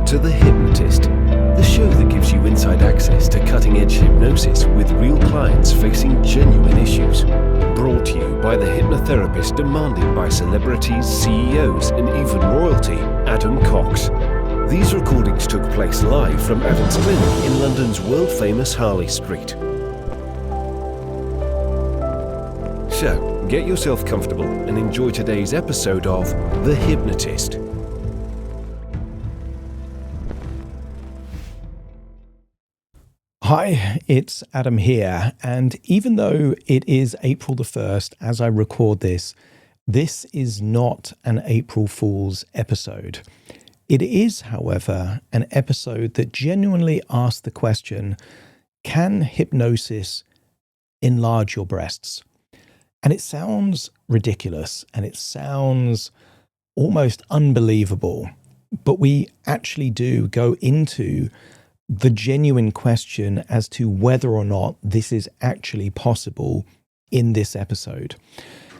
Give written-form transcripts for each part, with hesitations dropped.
to The Hypnotist, the show that gives you inside access to cutting-edge hypnosis with real clients facing genuine issues. Brought to you by the hypnotherapist demanded by celebrities, CEOs, and even royalty, Adam Cox. These recordings took place live from Adam's clinic in London's world-famous Harley Street. So, get yourself comfortable and enjoy today's episode of The Hypnotist. Hi, it's Adam here, and even though it is April the 1st as I record this, this is not an April Fool's episode. It is, however, an episode that genuinely asks the question, can hypnosis enlarge your breasts? And it sounds ridiculous and it sounds almost unbelievable, but we actually do go into the genuine question as to whether or not this is actually possible in this episode.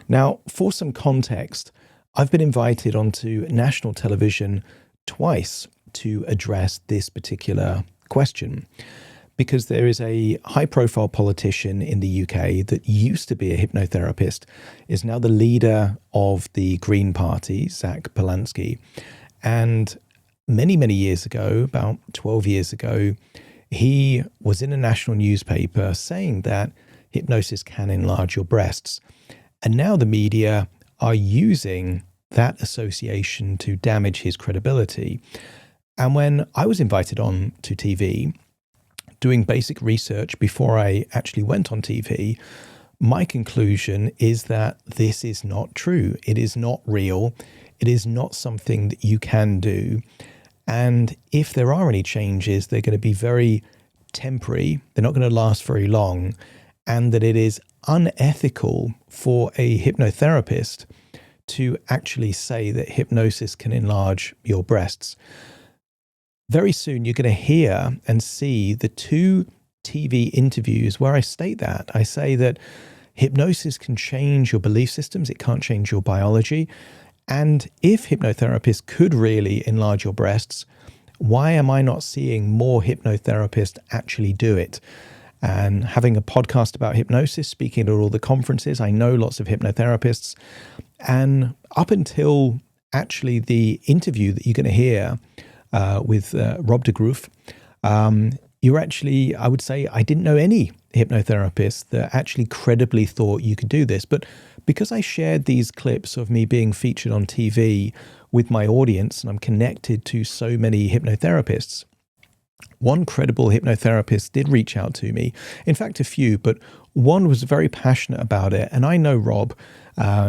Now, for some context, I've been invited onto national television twice to address this particular question because there is a high-profile politician in the UK that used to be a hypnotherapist, is now the leader of the Green Party, Zach Polanski, and many years ago, about 12 years ago, he was in a national newspaper saying that hypnosis can enlarge your breasts. And now the media are using that association to damage his credibility. And when I was invited on to TV, doing basic research before I actually went on TV, my conclusion is that this is not true. It is not real. It is not something that you can do. And if there are any changes, they're going to be very temporary. They're not going to last very long. And that it is unethical for a hypnotherapist to actually say that hypnosis can enlarge your breasts. Very soon, you're going to hear and see the two TV interviews where I state that. I say that hypnosis can change your belief systems. It can't change your biology. And if hypnotherapists could really enlarge your breasts, why am I not seeing more hypnotherapists actually do it? And having a podcast about hypnosis, speaking at all the conferences, I know lots of hypnotherapists. And up until actually the interview that you're going to hear with Rob Degrof, you're actually, I would say, I didn't know any hypnotherapists that actually credibly thought you could do this. But because I shared these clips of me being featured on TV with my audience, and I'm connected to so many hypnotherapists, one credible hypnotherapist did reach out to me. In fact, a few, but one was very passionate about it. And I know Rob.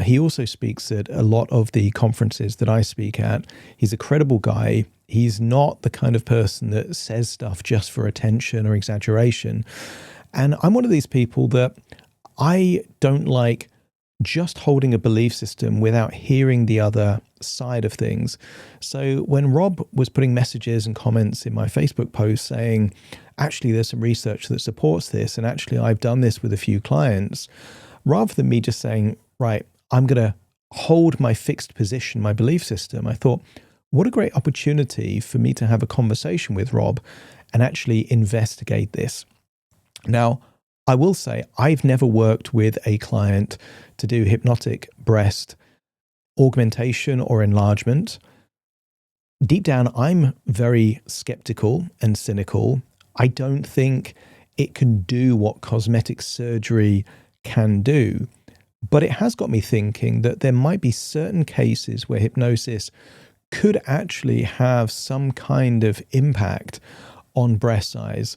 He also speaks at a lot of the conferences that I speak at. He's a credible guy. He's not the kind of person that says stuff just for attention or exaggeration. And I'm one of these people that I don't like just holding a belief system without hearing the other side of things. So when Rob was putting messages and comments in my Facebook post saying, actually, there's some research that supports this, and actually I've done this with a few clients, rather than me just saying, right, I'm going to hold my fixed position, my belief system, I thought, what a great opportunity for me to have a conversation with Rob and actually investigate this. Now, I will say I've never worked with a client to do hypnotic breast augmentation or enlargement. Deep down, I'm very skeptical and cynical. I don't think it can do what cosmetic surgery can do, but it has got me thinking that there might be certain cases where hypnosis could actually have some kind of impact on breast size.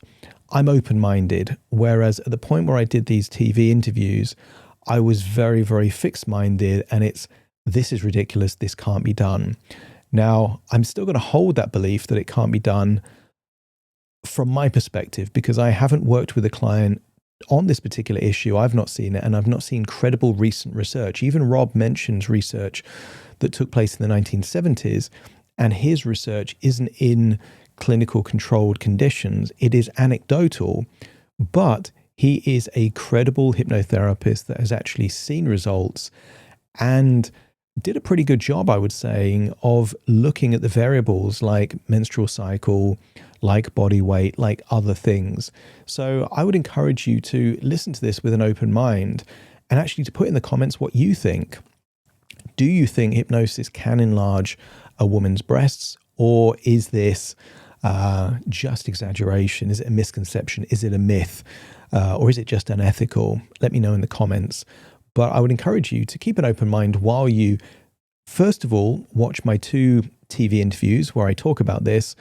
I'm open-minded, whereas at the point where I did these TV interviews, I was very fixed-minded, and this is ridiculous, this can't be done. Now, I'm still going to hold that belief that it can't be done from my perspective, because I haven't worked with a client on this particular issue. I've not seen it, and I've not seen credible recent research. Even Rob mentions research that took place in the 1970s, and his research isn't in clinical controlled conditions. It is anecdotal, but he is a credible hypnotherapist that has actually seen results and did a pretty good job, I would say, of looking at the variables like menstrual cycle, like body weight, like other things. So I would encourage you to listen to this with an open mind and actually to put in the comments what you think. Do you think hypnosis can enlarge a woman's breasts, or is this just exaggeration? Is it a misconception? Is it a myth? Or is it just unethical? Let me know in the comments. But I would encourage you to keep an open mind while you, first of all, watch my 2 TV interviews where I talk about this,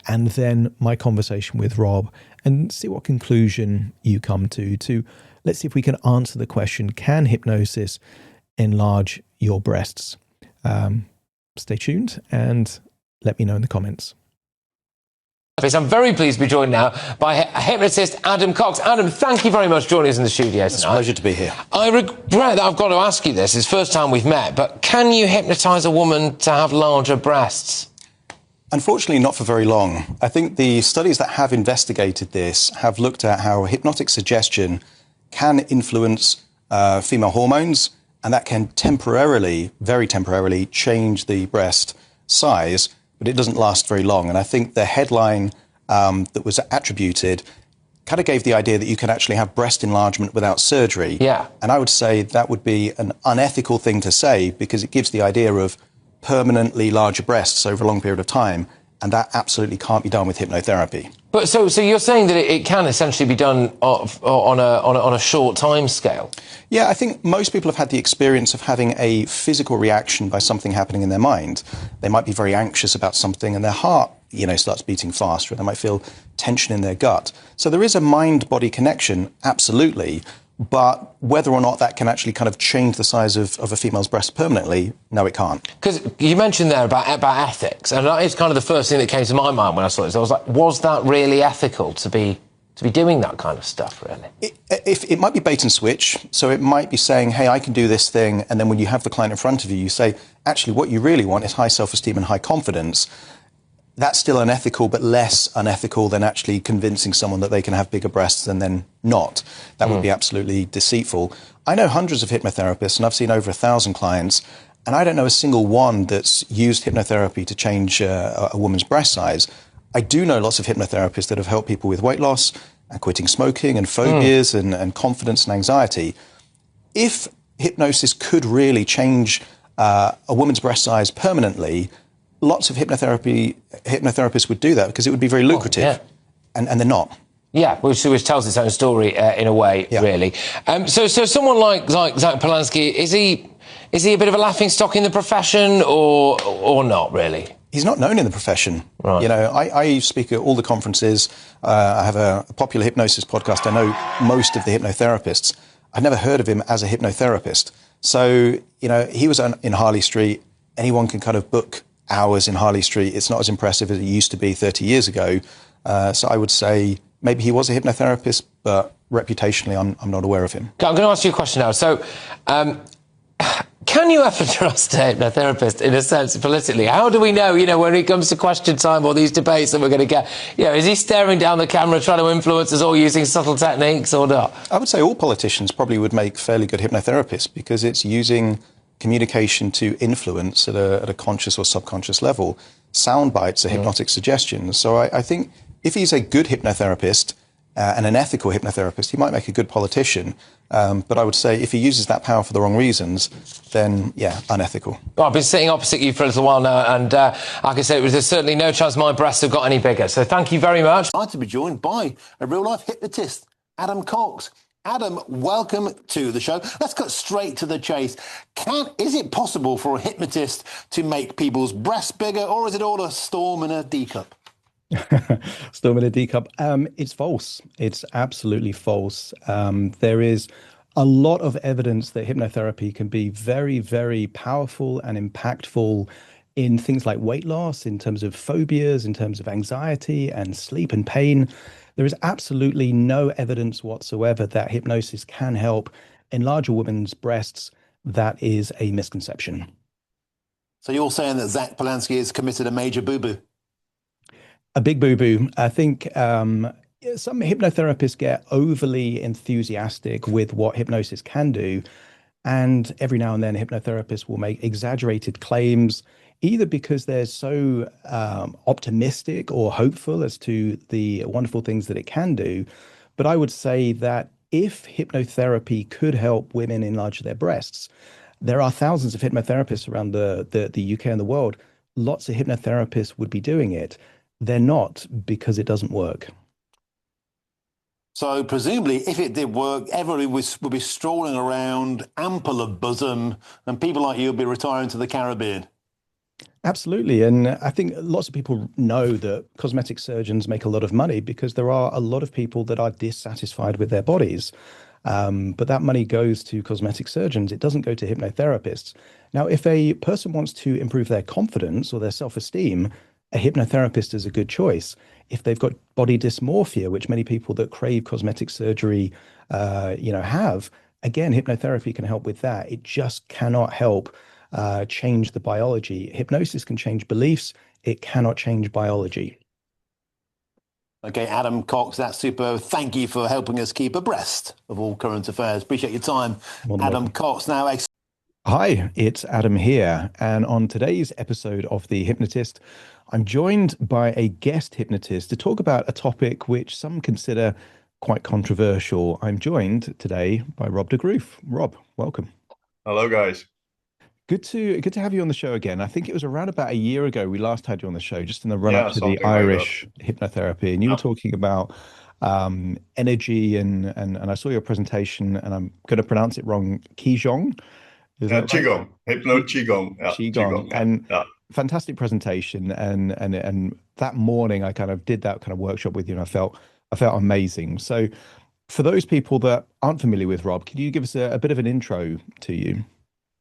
and then my conversation with Rob, and see what conclusion you come to let's see if we can answer the question, can hypnosis enlarge your breasts? Stay tuned and let me know in the comments. I'm very pleased to be joined now by hypnotist Adam Cox. Adam, thank you very much for joining us in the studio tonight. It's a pleasure to be here. I regret that I've got to ask you this. It's the first time we've met, but can you hypnotise a woman to have larger breasts? Unfortunately, not for very long. I think the studies that have investigated this have looked at how hypnotic suggestion can influence female hormones, and that can temporarily, very temporarily, change the breast size, but it doesn't last very long. And I think the headline that was attributed kind of gave the idea that you can actually have breast enlargement without surgery. Yeah. And I would say that would be an unethical thing to say, because it gives the idea of permanently larger breasts over a long period of time, and that absolutely can't be done with hypnotherapy. But so you're saying that it can essentially be done on a short time scale? Yeah, I think most people have had the experience of having a physical reaction by something happening in their mind. They might be very anxious about something and their heart, starts beating faster, and they might feel tension in their gut. So there is a mind-body connection, absolutely. But whether or not that can actually kind of change the size of a female's breast permanently, no, it can't. Because you mentioned there about ethics, and that is kind of the first thing that came to my mind when I saw this. I was like, was that really ethical to be doing that kind of stuff, really? It might be bait and switch. So it might be saying, hey, I can do this thing, and then when you have the client in front of you, you say, actually, what you really want is high self-esteem and high confidence. That's still unethical, but less unethical than actually convincing someone that they can have bigger breasts and then not. That would be absolutely deceitful. I know hundreds of hypnotherapists, and I've seen over 1,000 clients, and I don't know a single one that's used hypnotherapy to change a woman's breast size. I do know lots of hypnotherapists that have helped people with weight loss and quitting smoking and phobias and confidence and anxiety. If hypnosis could really change a woman's breast size permanently, lots of hypnotherapists would do that because it would be very lucrative, and they're not. Yeah, which tells its own story in a way, really. So someone like Zach Polanski, is he a bit of a laughingstock in the profession, or not really? He's not known in the profession. Right. I speak at all the conferences. I have a popular hypnosis podcast. I know most of the hypnotherapists. I've never heard of him as a hypnotherapist. So, he was in Harley Street. Anyone can kind of book hours in Harley Street. It's not as impressive as it used to be 30 years ago. So I would say maybe he was a hypnotherapist, but reputationally, I'm not aware of him. I'm going to ask you a question now. So, can you ever trust a hypnotherapist in a sense politically? How do we know, when it comes to question time or these debates that we're going to get, is he staring down the camera trying to influence us all using subtle techniques or not? I would say all politicians probably would make fairly good hypnotherapists, because it's using communication to influence at a conscious or subconscious level. Sound bites are hypnotic suggestions. So I think if he's a good hypnotherapist and an ethical hypnotherapist, he might make a good politician. But I would say if he uses that power for the wrong reasons, then, unethical. Well, I've been sitting opposite you for a little while now, and I can say there's certainly no chance my breasts have got any bigger. So thank you very much. I'd like to be joined by a real-life hypnotist, Adam Cox. Adam, welcome to the show. Let's cut straight to the chase. Is it possible for a hypnotist to make people's breasts bigger, or is it all a storm in a teacup? Storm in a teacup. It's false. It's absolutely false. There is a lot of evidence that hypnotherapy can be very, very powerful and impactful in things like weight loss, in terms of phobias, in terms of anxiety and sleep and pain. There is absolutely no evidence whatsoever that hypnosis can help enlarge a woman's breasts. That is a misconception. So you're saying that Zach Polanski has committed a major boo-boo? A big boo-boo. I think some hypnotherapists get overly enthusiastic with what hypnosis can do. And every now and then, hypnotherapists will make exaggerated claims, either because they're so optimistic or hopeful as to the wonderful things that it can do. But I would say that if hypnotherapy could help women enlarge their breasts, there are thousands of hypnotherapists around the UK and the world. Lots of hypnotherapists would be doing it. They're not, because it doesn't work. So presumably, if it did work, everybody would be strolling around, ample of bosom, and people like you would be retiring to the Caribbean. Absolutely. And I think lots of people know that cosmetic surgeons make a lot of money because there are a lot of people that are dissatisfied with their bodies. But that money goes to cosmetic surgeons. It doesn't go to hypnotherapists. Now, if a person wants to improve their confidence or their self-esteem, a hypnotherapist is a good choice. If they've got body dysmorphia, which many people that crave cosmetic surgery, have, again, hypnotherapy can help with that. It just cannot help change the biology. Hypnosis can change beliefs. It cannot change biology. Okay, Adam Cox, that's super. Thank you for helping us keep abreast of all current affairs. Appreciate your time. Adam Cox, now. Hi, it's Adam here. And on today's episode of The Hypnotist, I'm joined by a guest hypnotist to talk about a topic which some consider quite controversial. I'm joined today by Rob Degrof. Rob, welcome. Hello, guys. Good to have you on the show again. I think it was around about a year ago we last had you on the show, just in the run up to the Irish hypnotherapy, and you were talking about energy and I saw your presentation, and I'm going to pronounce it wrong. Qigong. Qigong, hypno Qigong. Yeah, Qigong. And fantastic presentation. And that morning I kind of did that kind of workshop with you, and I felt amazing. So for those people that aren't familiar with Rob, could you give us a bit of an intro to you?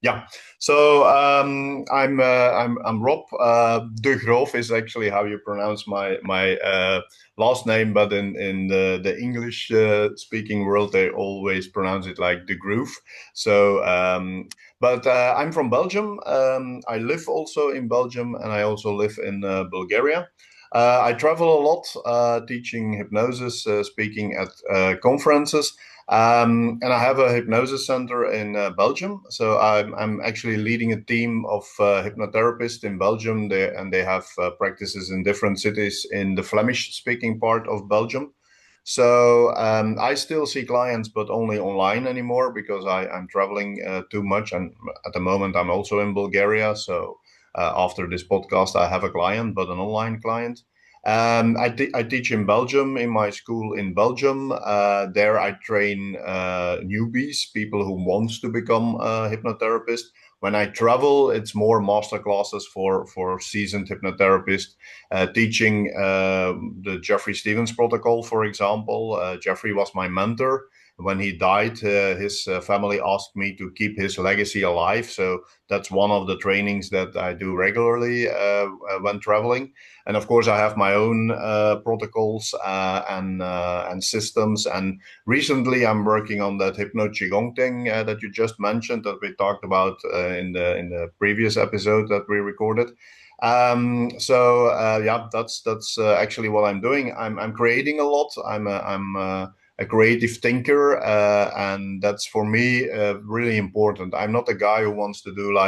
Yeah, so I'm Rob. Degrof is actually how you pronounce my last name, but in the English speaking world, they always pronounce it like Degrof. So, but I'm from Belgium. I live also in Belgium, and I also live in Bulgaria. I travel a lot, teaching hypnosis, speaking at conferences. And I have a hypnosis center in Belgium. So I'm actually leading a team of hypnotherapists in Belgium. They have practices in different cities in the Flemish-speaking part of Belgium. So I still see clients, but only online anymore because I'm traveling too much. And at the moment, I'm also in Bulgaria. So after this podcast, I have a client, but an online client. I teach in Belgium, in my school in Belgium. There I train newbies, people who want to become a hypnotherapist. When I travel, it's more master classes for seasoned hypnotherapists, teaching the Jeffrey Stevens protocol, for example. Jeffrey was my mentor. When he died, his family asked me to keep his legacy alive. So that's one of the trainings that I do regularly when traveling. And of course, I have my own protocols and systems. And recently, I'm working on that hypno qigong thing that you just mentioned, that we talked about in the previous episode that we recorded. That's actually what I'm doing. I'm creating a lot. I'm a creative thinker, and that's for me really important. I'm not a guy who wants to do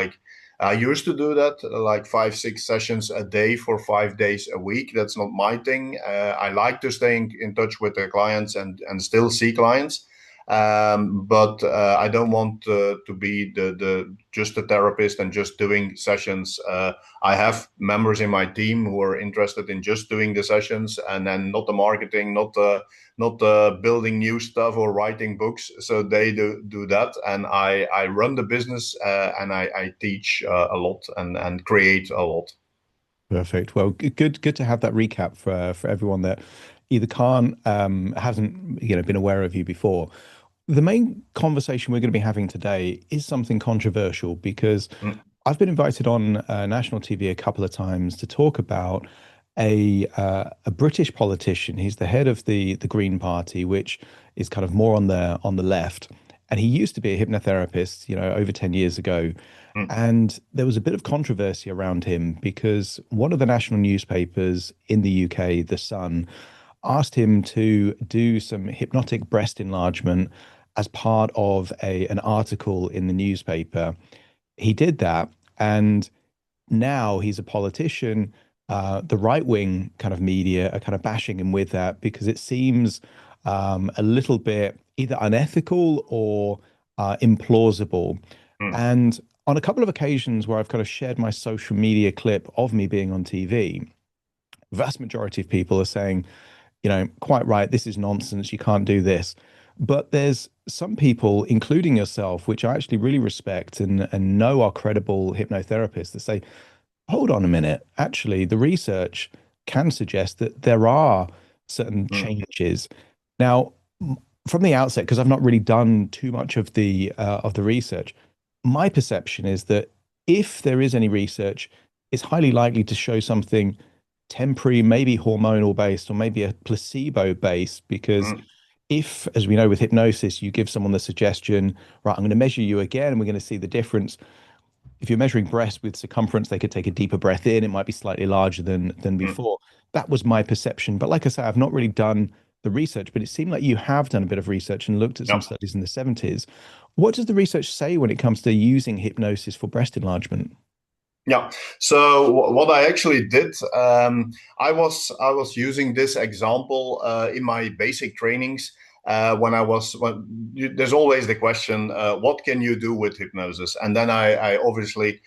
I used to do that, like 5-6 sessions a day for 5 days a week. That's not my thing. I like to stay in touch with the clients and still see clients. But I don't want to be just a therapist and just doing sessions. I have members in my team who are interested in just doing the sessions and then not the marketing, not building new stuff or writing books. So they do that, and I run the business and I teach a lot and create a lot. Perfect. Well, good to have that recap for everyone that either hasn't been aware of you before. The main conversation we're going to be having today is something controversial because I've been invited on national TV a couple of times to talk about a British politician. He's the head of the Green Party, which is kind of more on the left. And he used to be a hypnotherapist, over 10 years ago. And there was a bit of controversy around him because one of the national newspapers in the UK, The Sun, asked him to do some hypnotic breast enlargement as part of an article in the newspaper. He did that, and now he's a politician. The right-wing kind of media are kind of bashing him with that because it seems a little bit either unethical or implausible. And on a couple of occasions where I've kind of shared my social media clip of me being on TV, vast majority of people are saying, quite right, this is nonsense, you can't do this. But there's some people, including yourself, which I actually really respect and know are credible hypnotherapists, that say, hold on a minute, actually, the research can suggest that there are certain changes. Now, from the outset, because I've not really done too much of the research, my perception is that if there is any research, it's highly likely to show something temporary, maybe hormonal based, or maybe a placebo based, because if, as we know with hypnosis, you give someone the suggestion, right, I'm going to measure you again, and we're going to see the difference. If you're measuring breast with circumference, they could take a deeper breath in. It might be slightly larger than before. That was my perception. But like I say, I've not really done the research, but it seemed like you have done a bit of research and looked at some studies in the 70s. What does the research say when it comes to using hypnosis for breast enlargement? Yeah. So what I actually did, I was using this example in my basic trainings. There's always the question, what can you do with hypnosis? And then I obviously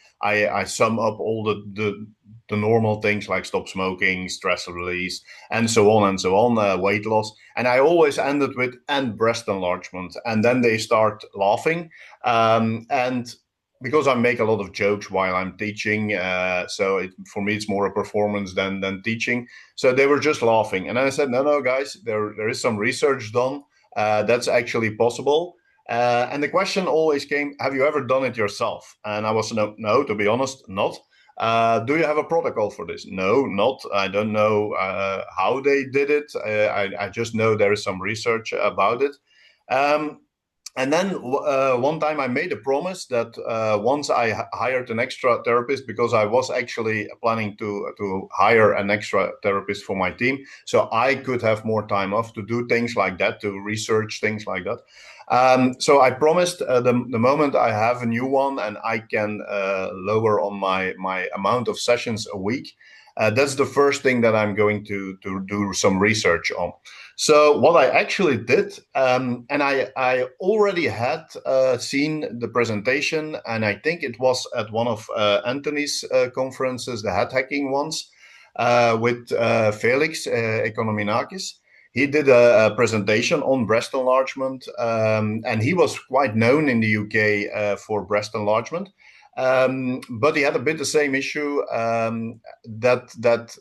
sum up all the normal things like stop smoking, stress release, and so on, weight loss. And I always ended with and breast enlargement. And then they start laughing. And because I make a lot of jokes while I'm teaching, for me it's more a performance than teaching. So they were just laughing, and I said, no, guys, there is some research done that's actually possible. And the question always came, have you ever done it yourself? And I was no, to be honest, not. Do you have a protocol for this? No, not. I don't know how they did it. I just know there is some research about it. And then one time I made a promise that once I hired an extra therapist, because I was actually planning to hire an extra therapist for my team, so I could have more time off to do things like that, to research things like that. So I promised the moment I have a new one and I can lower on my amount of sessions a week, that's the first thing that I'm going to do some research on. So what I actually did, and I already had seen the presentation, and I think it was at one of Anthony's conferences, the head hacking ones, with Felix Ekonominakis. He did a presentation on breast enlargement, and he was quite known in the UK for breast enlargement. But he had a bit the same issue, that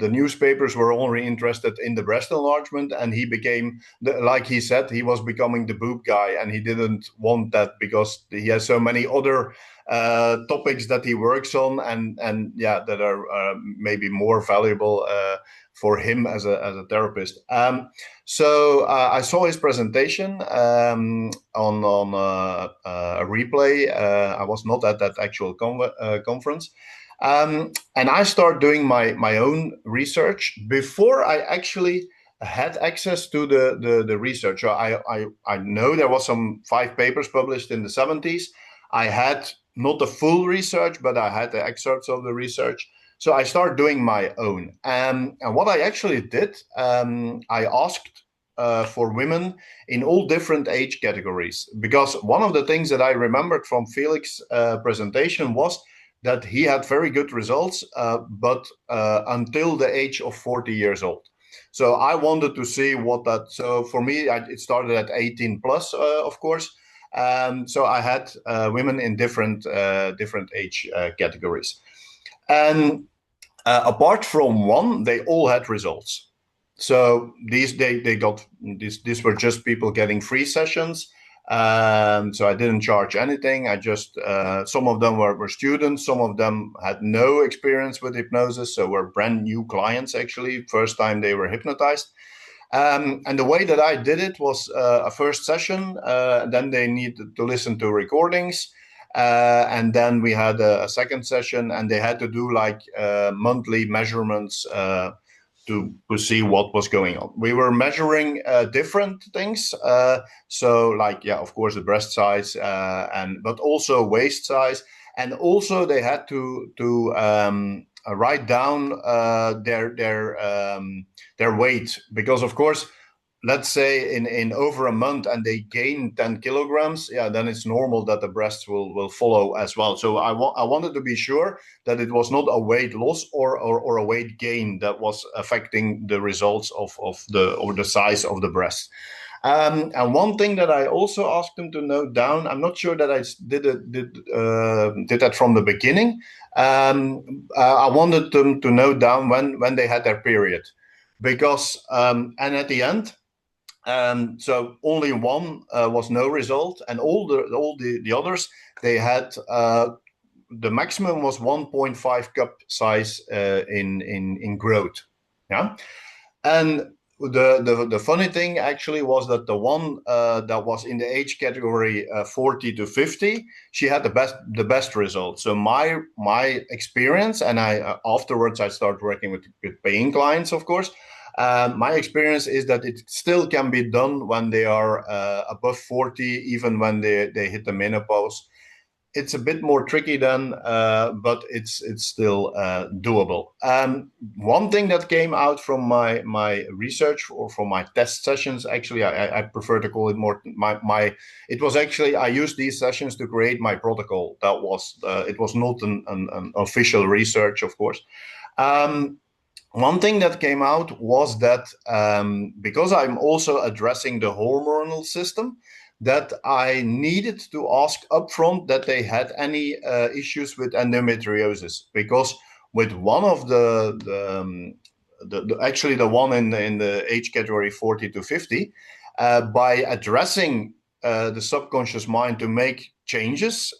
the newspapers were only interested in the breast enlargement, and he became, like he said, he was becoming the boob guy, and he didn't want that because he has so many other topics that he works on, and yeah, that are maybe more valuable for him as a therapist. So I saw his presentation on a replay. I was not at that actual conference. And I started doing my own research before I actually had access to the research. So I know there was some 5 papers published in the 70s. I had not the full research, but I had the excerpts of the research. So I started doing my own. And what I actually did, I asked for women in all different age categories, because one of the things that I remembered from Felix's presentation was that he had very good results, but until the age of 40 years old. So I wanted to see what that, so for me, it started at 18 plus, of course. So I had women in different age categories. And apart from one, they all had results. So these these were just people getting free sessions. So I didn't charge anything. I just some of them were students, some of them had no experience with hypnosis, so were brand new clients actually, first time they were hypnotized. And the way that I did it was a first session, then they needed to listen to recordings. And then we had a second session, and they had to do like monthly measurements see what was going on. We were measuring different things. So like, yeah, of course, the breast size, but also waist size. And also they had to write down their weight, because of course, let's say in over a month and they gain 10 kilograms, yeah, then it's normal that the breasts will follow as well. So I wanted to be sure that it was not a weight loss or a weight gain that was affecting the results of the size of the breast. And one thing that I also asked them to note down, I'm not sure that I did that from the beginning. I wanted them to note down when they had their period, because and at the end, so only one was no result, and all the others, they had the maximum was 1.5 cup size in growth. Yeah, and the funny thing actually was that the one that was in the age category 40 to 50, she had the best result. So my experience, and I afterwards I started working with paying clients, of course. My experience is that it still can be done when they are above 40, even when they hit the menopause. It's a bit more tricky then, but it's still doable. One thing that came out from my research, or from my test sessions, actually, I prefer to call it more it was actually, I used these sessions to create my protocol. That was it was not an official research, of course. One thing that came out was that because I'm also addressing the hormonal system, that I needed to ask upfront that they had any issues with endometriosis, because with one of actually the one in the age category 40 to 50, by addressing the subconscious mind to make changes,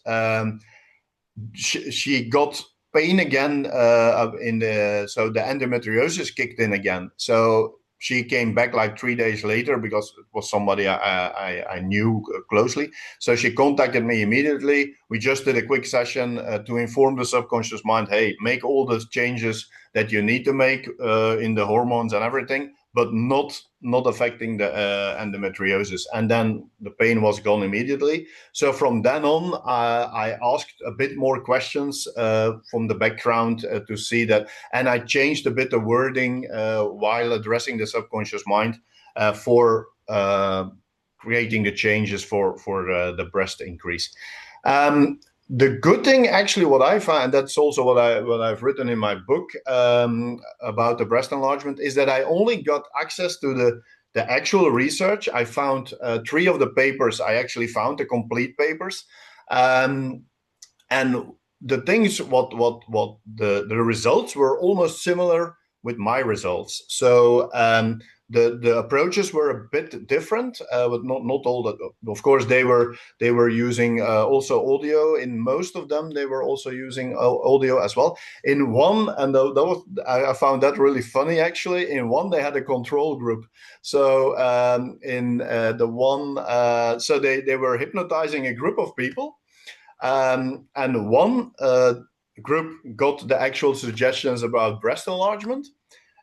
she got pain again so the endometriosis kicked in again. So she came back like 3 days later, because it was somebody I knew closely. So she contacted me immediately. We just did a quick session to inform the subconscious mind, hey, make all the changes that you need to make in the hormones and everything, but not affecting the endometriosis. And then the pain was gone immediately. So from then on, I asked a bit more questions from the background to see that, and I changed a bit the wording while addressing the subconscious mind for creating the changes for the breast increase. The good thing, actually, what I find, that's also what I've written in my book about the breast enlargement, is that I only got access to the actual research. I found 3 of the papers. I actually found the complete papers, and the things, what the results were almost similar with my results. So the approaches were a bit different, but not all that. Of course, they were using also audio. In most of them, they were also using audio as well. In one, and I found that really funny, actually. In one, they had a control group. So in the one, so they were hypnotizing a group of people, and one group got the actual suggestions about breast enlargement,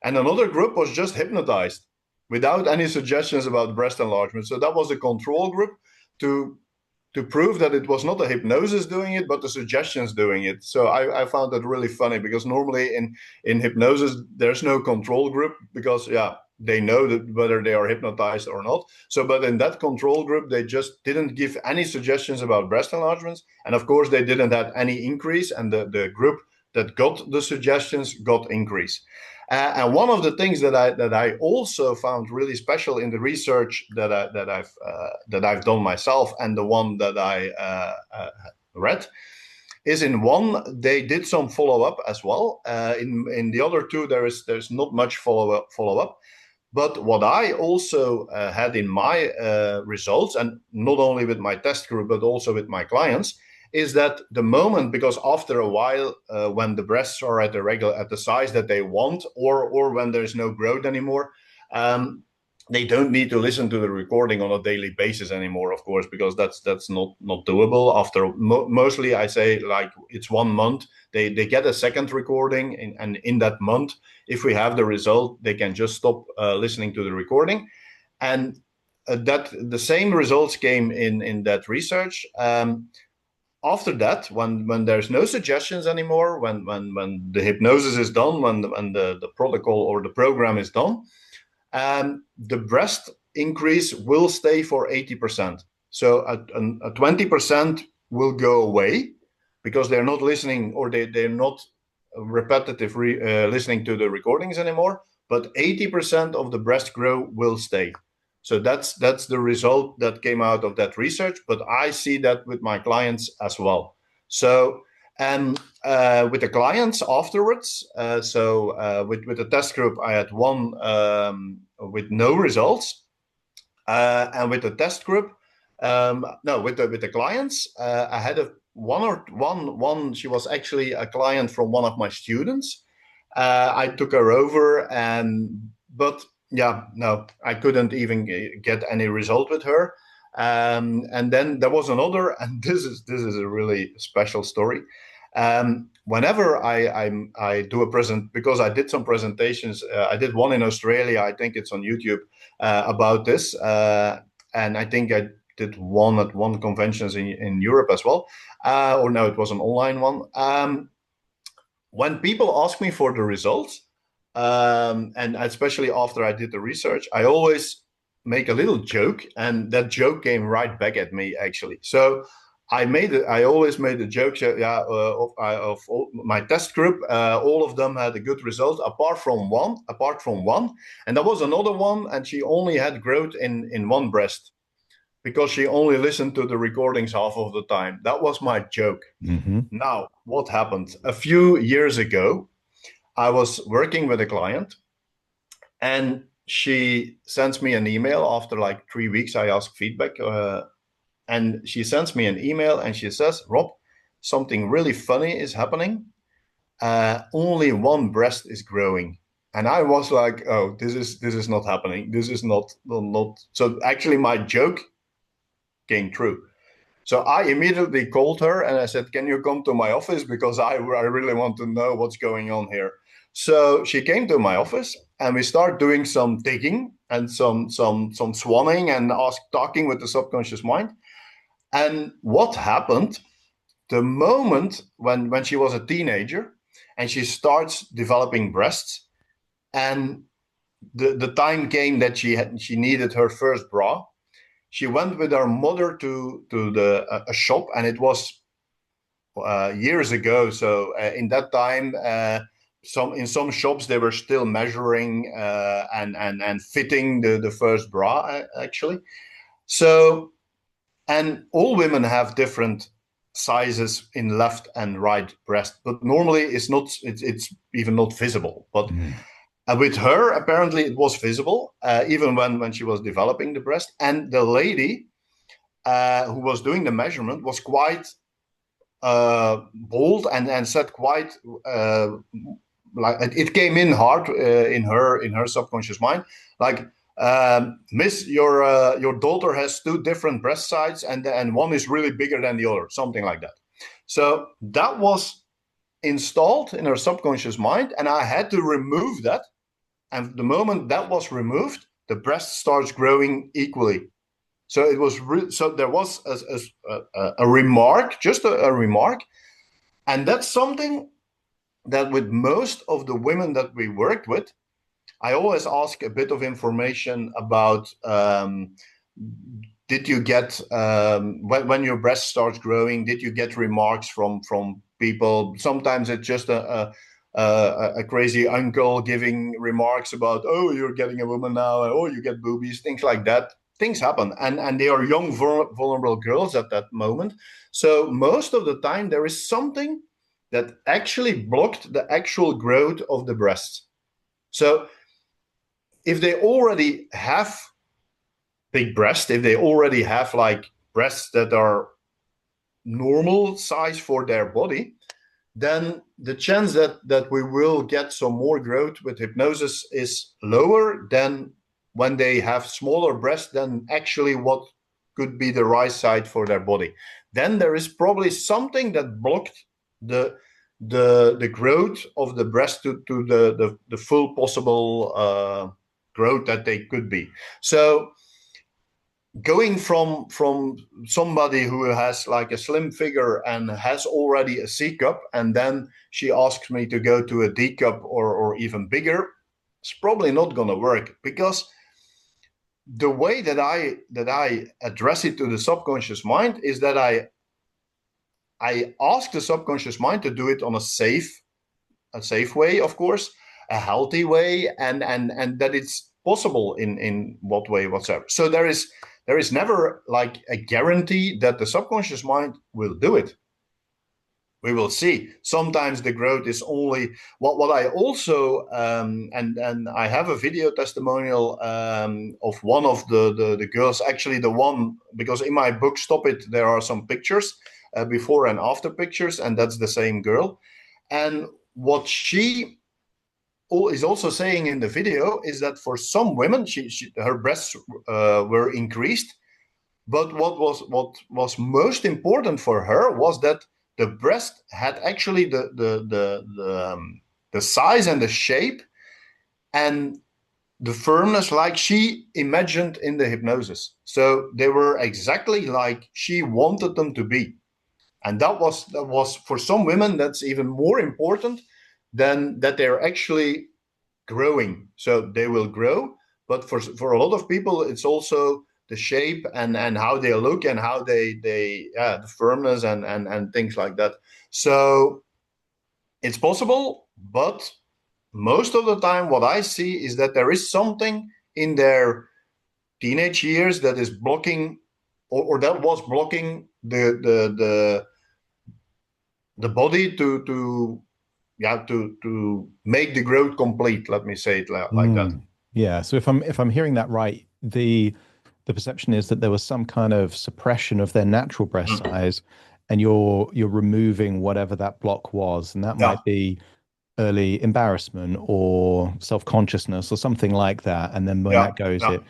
and another group was just hypnotized without any suggestions about breast enlargement. So that was a control group to prove that it was not the hypnosis doing it, but the suggestions doing it. So I found that really funny, because normally in hypnosis, there's no control group, because, yeah, they know that whether they are hypnotized or not. So, but in that control group, they just didn't give any suggestions about breast enlargements. And of course, they didn't have any increase. And the group that got the suggestions got increase. And one of the things that I also found really special in the research that I've done myself, and the one that I read, is in one they did some follow up as well. In the other 2, there's not much follow up. But what I also had in my results, and not only with my test group but also with my clients, is that the moment, because after a while, when the breasts are at the size that they want, or when there's no growth anymore, they don't need to listen to the recording on a daily basis anymore, of course, because that's not doable. After mostly, I say, like, it's 1 month. They get a second recording, and in that month, if we have the result, they can just stop listening to the recording. And that the same results came in that research. After that, when there's no suggestions anymore, when the hypnosis is done, when the protocol or the program is done, the breast increase will stay for 80%. So a 20% will go away because they're not listening, or they're not repetitive listening to the recordings anymore, but 80% of the breast growth will stay. So that's the result that came out of that research, but I see that with my clients as well. So, and with the clients afterwards, with the test group, I had one with no results, and with the test group, no, with the clients, I had one. She was actually a client from one of my students. I took her over, but yeah, no, I couldn't even get any result with her. And then there was another, and this is a really special story. Whenever I do a present, because I did some presentations, I did one in Australia, I think it's on YouTube, about this, and I think I did one at one conventions in Europe as well, or no, it was an online one. When people ask me for the results, and especially after I did the research, I always make a little joke, and that joke came right back at me, actually. So I always made a joke, yeah, of all my test group, all of them had a good result, apart from one, and there was another one, and she only had growth in one breast, because she only listened to the recordings half of the time. That was my joke. Mm-hmm. Now, what happened? A few years ago, I was working with a client, and she sends me an email after like 3 weeks. I ask feedback, and she sends me an email, and she says, "Rob, something really funny is happening. Only one breast is growing." And I was like, "Oh, this is not happening. This is not." So actually, my joke came true. So I immediately called her and I said, "Can you come to my office? Because I really want to know what's going on here." So she came to my office, and we start doing some digging and some swanning and talking with the subconscious mind. And what happened the moment when she was a teenager and she starts developing breasts, and the time came that she needed her first bra. She went with her mother to a shop, and it was years ago. So in that time, in some shops they were still measuring and fitting the first bra, actually. So, and all women have different sizes in left and right breast, but normally it's even not visible. But with her, apparently it was visible, even when she was developing the breast. And the lady who was doing the measurement was quite bold and said quite like it came in hard in her subconscious mind, like, "Miss, your daughter has two different breast sides, and one is really bigger than the other," something like that. So that was installed in her subconscious mind, and I had to remove that. And the moment that was removed, the breast starts growing equally. So it was so there was a remark, just a remark, and that's something that with most of the women that we worked with, I always ask a bit of information about. Did you get when your breast starts growing? Did you get remarks from people? Sometimes it's just a crazy uncle giving remarks about, "Oh, you're getting a woman now," "Oh, you get boobies," things like that. Things happen, and they are young, vulnerable girls at that moment. So most of the time, there is something that actually blocked the actual growth of the breasts. So if they already have big breasts, if they already have like breasts that are normal size for their body, then the chance that we will get some more growth with hypnosis is lower than when they have smaller breasts than actually what could be the right side for their body. Then there is probably something that blocked the growth of the breast to the full possible growth that they could be. So going from somebody who has like a slim figure and has already a C cup, and then she asks me to go to a D cup or even bigger, it's probably not going to work, because the way that I address it to the subconscious mind is that I ask the subconscious mind to do it on a safe way, of course, a healthy way, and that it's possible in what way whatsoever. So there is never like a guarantee that the subconscious mind will do it. We will see. Sometimes the growth is only what I also and I have a video testimonial of one of the girls, actually the one, because in my book Stop It there are some pictures, before and after pictures, and that's the same girl. And what she is also saying in the video is that for some women, her breasts were increased, but what was most important for her was that the breast had actually the size and the shape and the firmness like she imagined in the hypnosis. So they were exactly like she wanted them to be. And that was for some women, that's even more important than that they're actually growing. So they will grow, but for a lot of people, it's also the shape and how they look and how they the firmness and things like that. So it's possible, but most of the time what I see is that there is something in their teenage years that is blocking, or that was blocking the body to make the growth complete. Let me say it like that. Yeah. So if I'm hearing that right, the perception is that there was some kind of suppression of their natural breast size, and you're removing whatever that block was, and that might be early embarrassment or self-consciousness or something like that. And then when that goes, it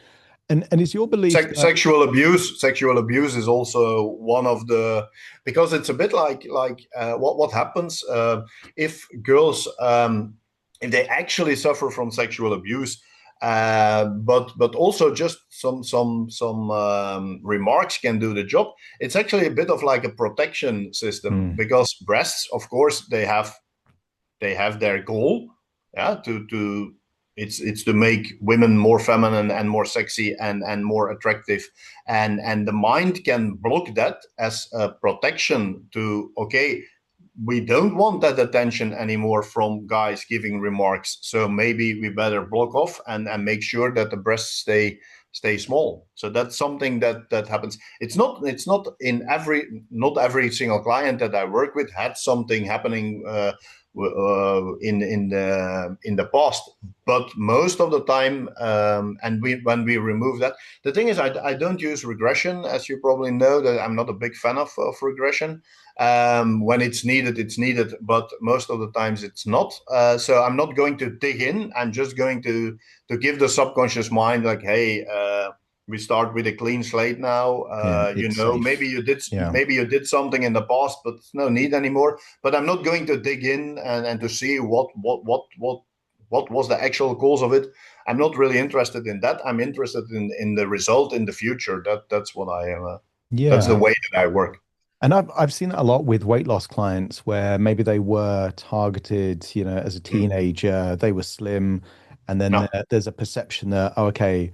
and is your belief that sexual abuse is also one of the, because it's a bit like what happens if girls if they actually suffer from sexual abuse, but also just some remarks can do the job. It's actually a bit of like a protection system, because breasts, of course, they have their goal, to it's to make women more feminine and more sexy and more attractive, and the mind can block that as a protection to, okay, we don't want that attention anymore from guys giving remarks, so maybe we better block off and make sure that the breasts stay small. So that's something that happens. It's not in not every single client that I work with had something happening in the past, but most of the time, and when we remove that, the thing is, I don't use regression, as you probably know, that I'm not a big fan of regression. When it's needed, but most of the times it's not. So I'm not going to dig in. I'm just going to give the subconscious mind like, hey, we start with a clean slate now. safe. Maybe you did something in the past, but no need anymore. But I'm not going to dig in and to see what was the actual cause of it. I'm not really interested in that. I'm interested in the result in the future. That's what I am. That's the way that I work. And I've seen that a lot with weight loss clients, where maybe they were targeted, as a teenager, they were slim, and then there's a perception that, oh, okay,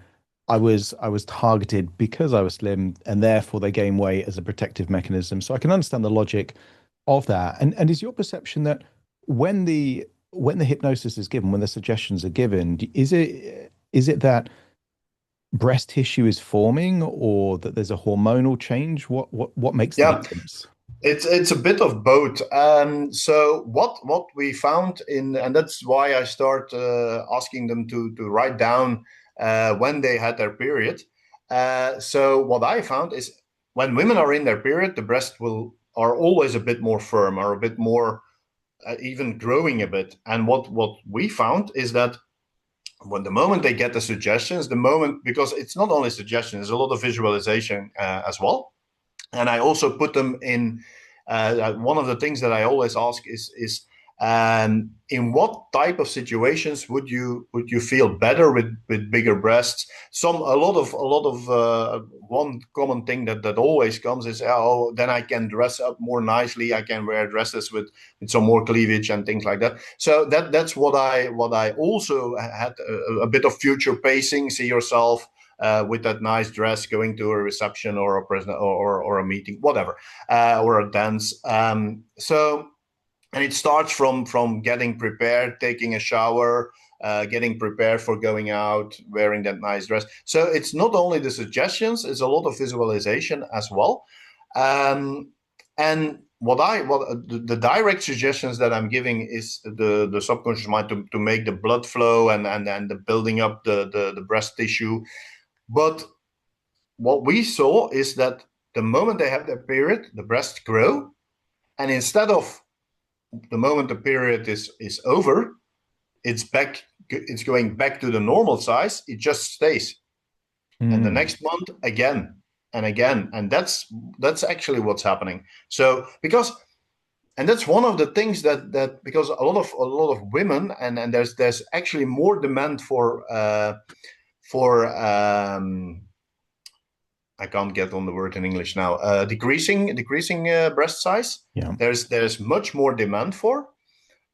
I was targeted because I was slim, and therefore they gain weight as a protective mechanism. So I can understand the logic of that. And is your perception that when the hypnosis is given, when the suggestions are given, is it that breast tissue is forming, or that there's a hormonal change? What makes the difference? It's a bit of both. So what we found and that's why I start asking them to write down when they had their period. So what I found is when women are in their period, the breasts are always a bit more firm, or a bit more even growing a bit. And what we found is that when the moment they get the suggestions, the moment, because it's not only suggestions, there's a lot of visualization as well. And I also put them in. One of the things that I always ask is in what type of situations would you feel better with bigger breasts? A lot of one common thing that always comes is, oh, then I can dress up more nicely. I can wear dresses with some more cleavage and things like that. So that's what I also had a bit of future pacing. See yourself with that nice dress going to a reception or a present or a meeting, whatever, or a dance. And it starts from getting prepared, taking a shower, getting prepared for going out, wearing that nice dress. So it's not only the suggestions; it's a lot of visualization as well. And what the direct suggestions that I'm giving is the subconscious mind to make the blood flow and the building up the breast tissue. But what we saw is that the moment they have their period, the breasts grow, and instead of the moment the period is over, it's going back to the normal size. It just stays, and the next month again and again, and that's actually what's happening. So and that's one of the things that because a lot of women and there's actually more demand for I can't get on the word in English now. Decreasing breast size. Yeah. There's much more demand for,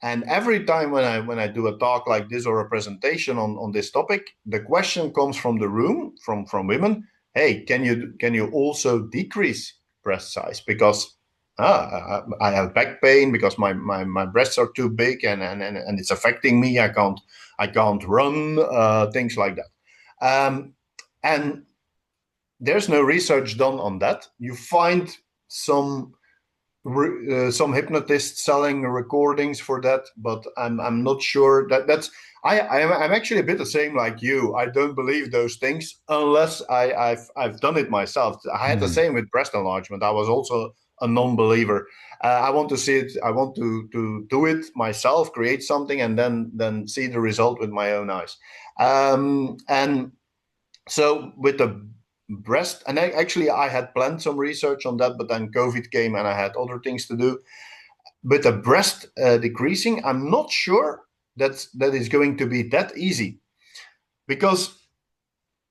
and every time when I do a talk like this or a presentation on this topic, the question comes from the room from women. Hey, can you also decrease breast size because I have back pain because my breasts are too big and it's affecting me. I can't run, things like that. And there's no research done on that. You find some hypnotists selling recordings for that, but I'm not sure that's. I'm actually a bit the same like you. I don't believe those things unless I've done it myself. I had the same with breast enlargement. I was also a non-believer. I want to see it. I want to do it myself, create something, and then see the result with my own eyes. And so with the breast, and I had planned some research on that, but then COVID came and I had other things to do. But the breast decreasing, I'm not sure that is going to be that easy, because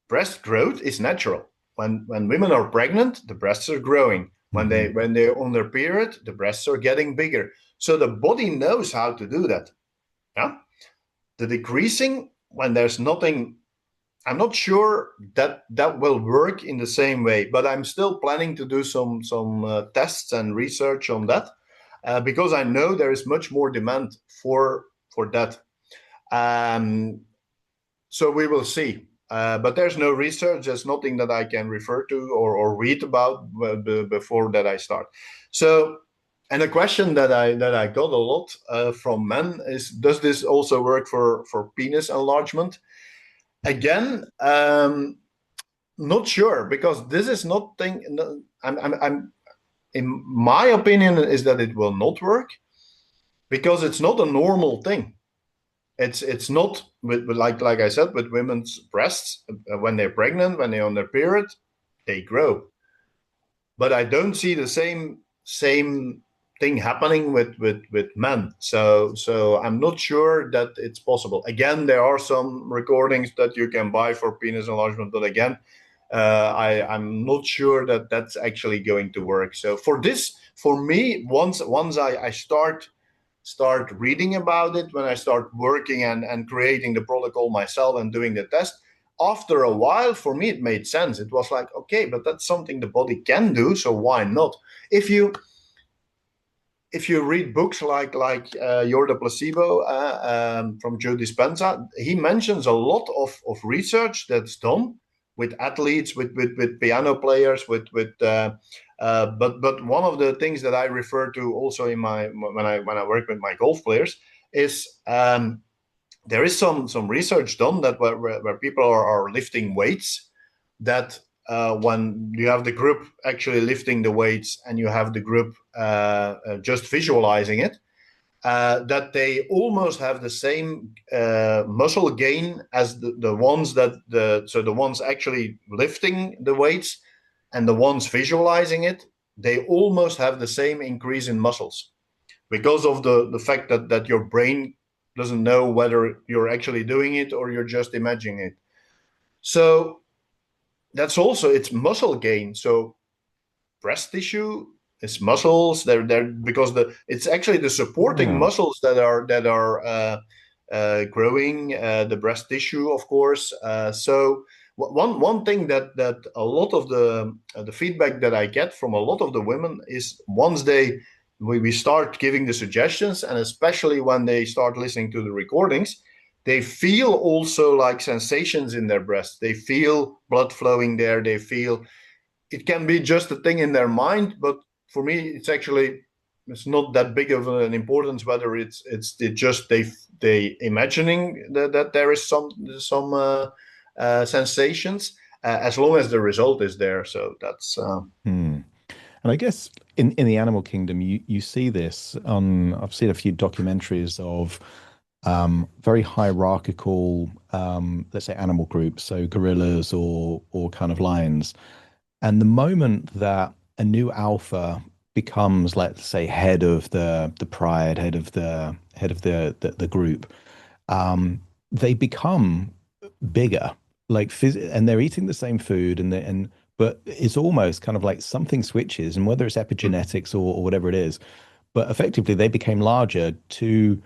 breast growth is natural. When women are pregnant, the breasts are growing. When they're on their period, the breasts are getting bigger. So the body knows how to do that. Yeah, the decreasing when there's nothing. I'm not sure that will work in the same way, but I'm still planning to do some tests and research on that because I know there is much more demand for that. So we will see. But there's no research. There's nothing that I can refer to or read about before that I start. So, and a question that I got a lot from men is, does this also work for penis enlargement? Again, not sure, because this is not I'm in my opinion is that it will not work because it's not a normal thing. It's not with like I said, with women's breasts when they're pregnant, when they're on their period, they grow. But I don't see the same thing happening with men. So I'm not sure that it's possible. Again, there are some recordings that you can buy for penis enlargement, but again, I'm not sure that that's actually going to work. So for me, once I start reading about it, when I start working and creating the protocol myself and doing the test, after a while, for me, it made sense. It was like, okay, but that's something the body can do, so why not? If you read books like You're the Placebo from Joe Dispenza, he mentions a lot of research that's done with athletes, with piano players, but one of the things that I refer to also in when I work with my golf players is there is some research done that where people are lifting weights, that when you have the group actually lifting the weights and you have the group just visualizing it, that they almost have the same muscle gain as the ones the ones actually lifting the weights and the ones visualizing it. They almost have the same increase in muscles because of the fact that your brain doesn't know whether you're actually doing it or you're just imagining it. So that's also, it's muscle gain. So breast tissue is muscles. They're because it's actually the supporting muscles that are growing the breast tissue, of course. So one thing that a lot of the feedback that I get from a lot of the women is once we start giving the suggestions, and especially when they start listening to the recordings, they feel also like sensations in their breast. They feel blood flowing there. They feel, it can be just a thing in their mind, but for me, it's not that big of an importance whether it's just they imagining that there is some sensations, as long as the result is there. So that's. And I guess in the animal kingdom, you see this on. I've seen a few documentaries of very hierarchical, let's say, animal groups, so gorillas or kind of lions. And the moment that a new alpha becomes, let's say, head of the pride, head of the group, they become bigger, and they're eating the same food, but it's almost kind of like something switches, and whether it's epigenetics or whatever it is, but effectively they became larger to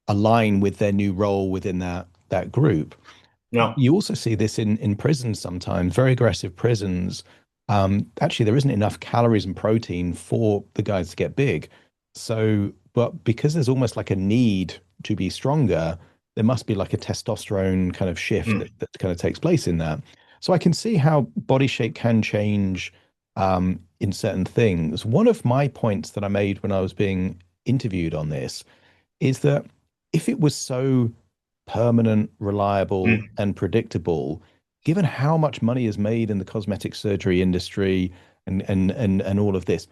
align with their new role within that group. Yeah. You also see this in prisons sometimes, very aggressive prisons. Actually, there isn't enough calories and protein for the guys to get big. So, but because there's almost like a need to be stronger, there must be like a testosterone kind of shift that kind of takes place in that. So I can see how body shape can change in certain things. One of my points that I made when I was being interviewed on this is that if it was so permanent, reliable, and predictable, given how much money is made in the cosmetic surgery industry and all of this,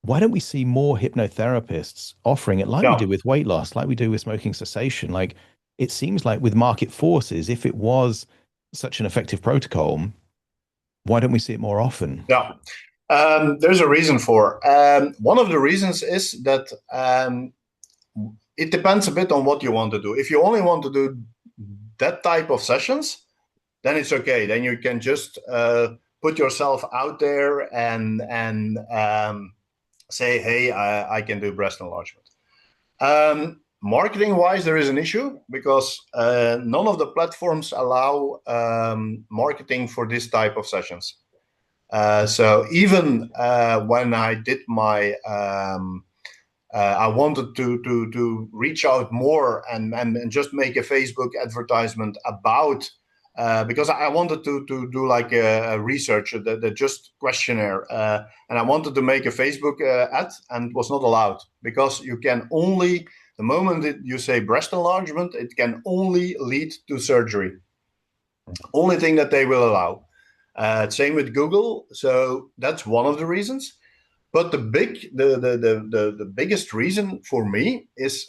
why don't we see more hypnotherapists offering it like we do with weight loss, like we do with smoking cessation? Like, it seems like with market forces, if it was such an effective protocol, why don't we see it more often? Yeah. There's a reason for. One of the reasons is that it depends a bit on what you want to do. If you only want to do that type of sessions, then it's okay. Then you can just put yourself out there and say, hey, I can do breast enlargement. Marketing wise, there is an issue because none of the platforms allow marketing for this type of sessions. So even when I did my I wanted to reach out more and just make a Facebook advertisement about because I wanted to do like a research, the just questionnaire, and I wanted to make a Facebook ad, and was not allowed because you can only, the moment that you say breast enlargement, it can only lead to surgery. Only thing that they will allow. Same with Google. So that's one of the reasons. But the biggest reason for me is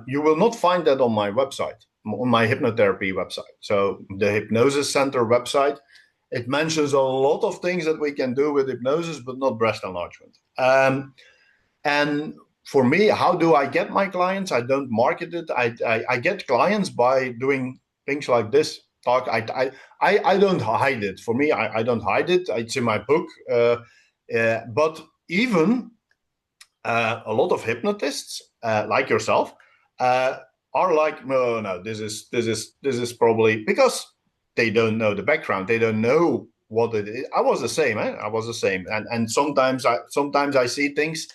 you will not find that on my website, on my hypnotherapy website. So the Hypnosis Center website, it mentions a lot of things that we can do with hypnosis, but not breast enlargement. And for me, how do I get my clients? I don't market it. I get clients by doing things like this. Talk. I don't hide it. For me, I don't hide it. It's in my book. But even a lot of hypnotists like yourself are like, no, this is probably because they don't know the background. They don't know what it is. I was the same. I was the same. And sometimes I see things.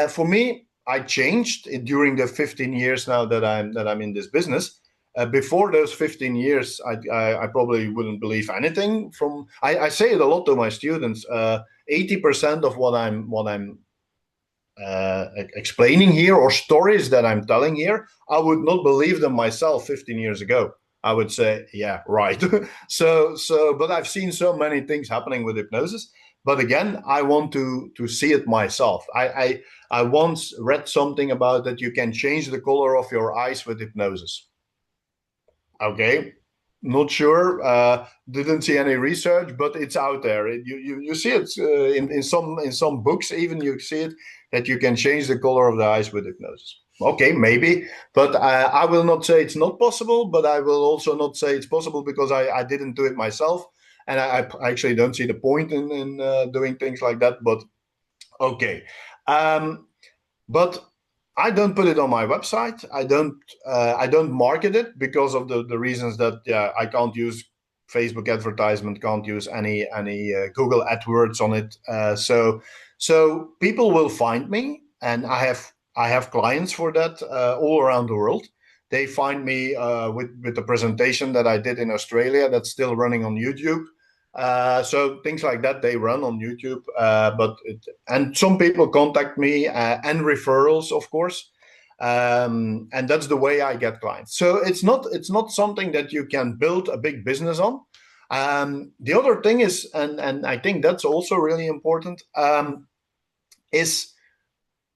For me, I changed during the 15 years now that I'm in this business. Before those 15 years, I probably wouldn't believe anything from. I say it a lot to my students. 80% of what I'm explaining here, or stories that I'm telling here, I would not believe them myself 15 years ago. I would say, yeah, right. So, but I've seen so many things happening with hypnosis But again, I want to see it myself. I once read something about that you can change the color of your eyes with hypnosis. Okay, not sure. Didn't see any research, but it's out there. You see it in some books. Even you see it that you can change the color of the eyes with hypnosis. Okay, maybe, but I will not say it's not possible. But I will also not say it's possible because I didn't do it myself, and I actually don't see the point in doing things like that. But okay. But I don't put it on my website. I don't market it because of the reasons that I can't use Facebook advertisement, can't use any Google AdWords on it. So people will find me, and I have clients for that all around the world. They find me with the presentation that I did in Australia that's still running on YouTube. So things like that, they run on YouTube, and some people contact me and referrals, of course, and that's the way I get clients. So it's not something that you can build a big business on. The other thing is, and I think that's also really important, is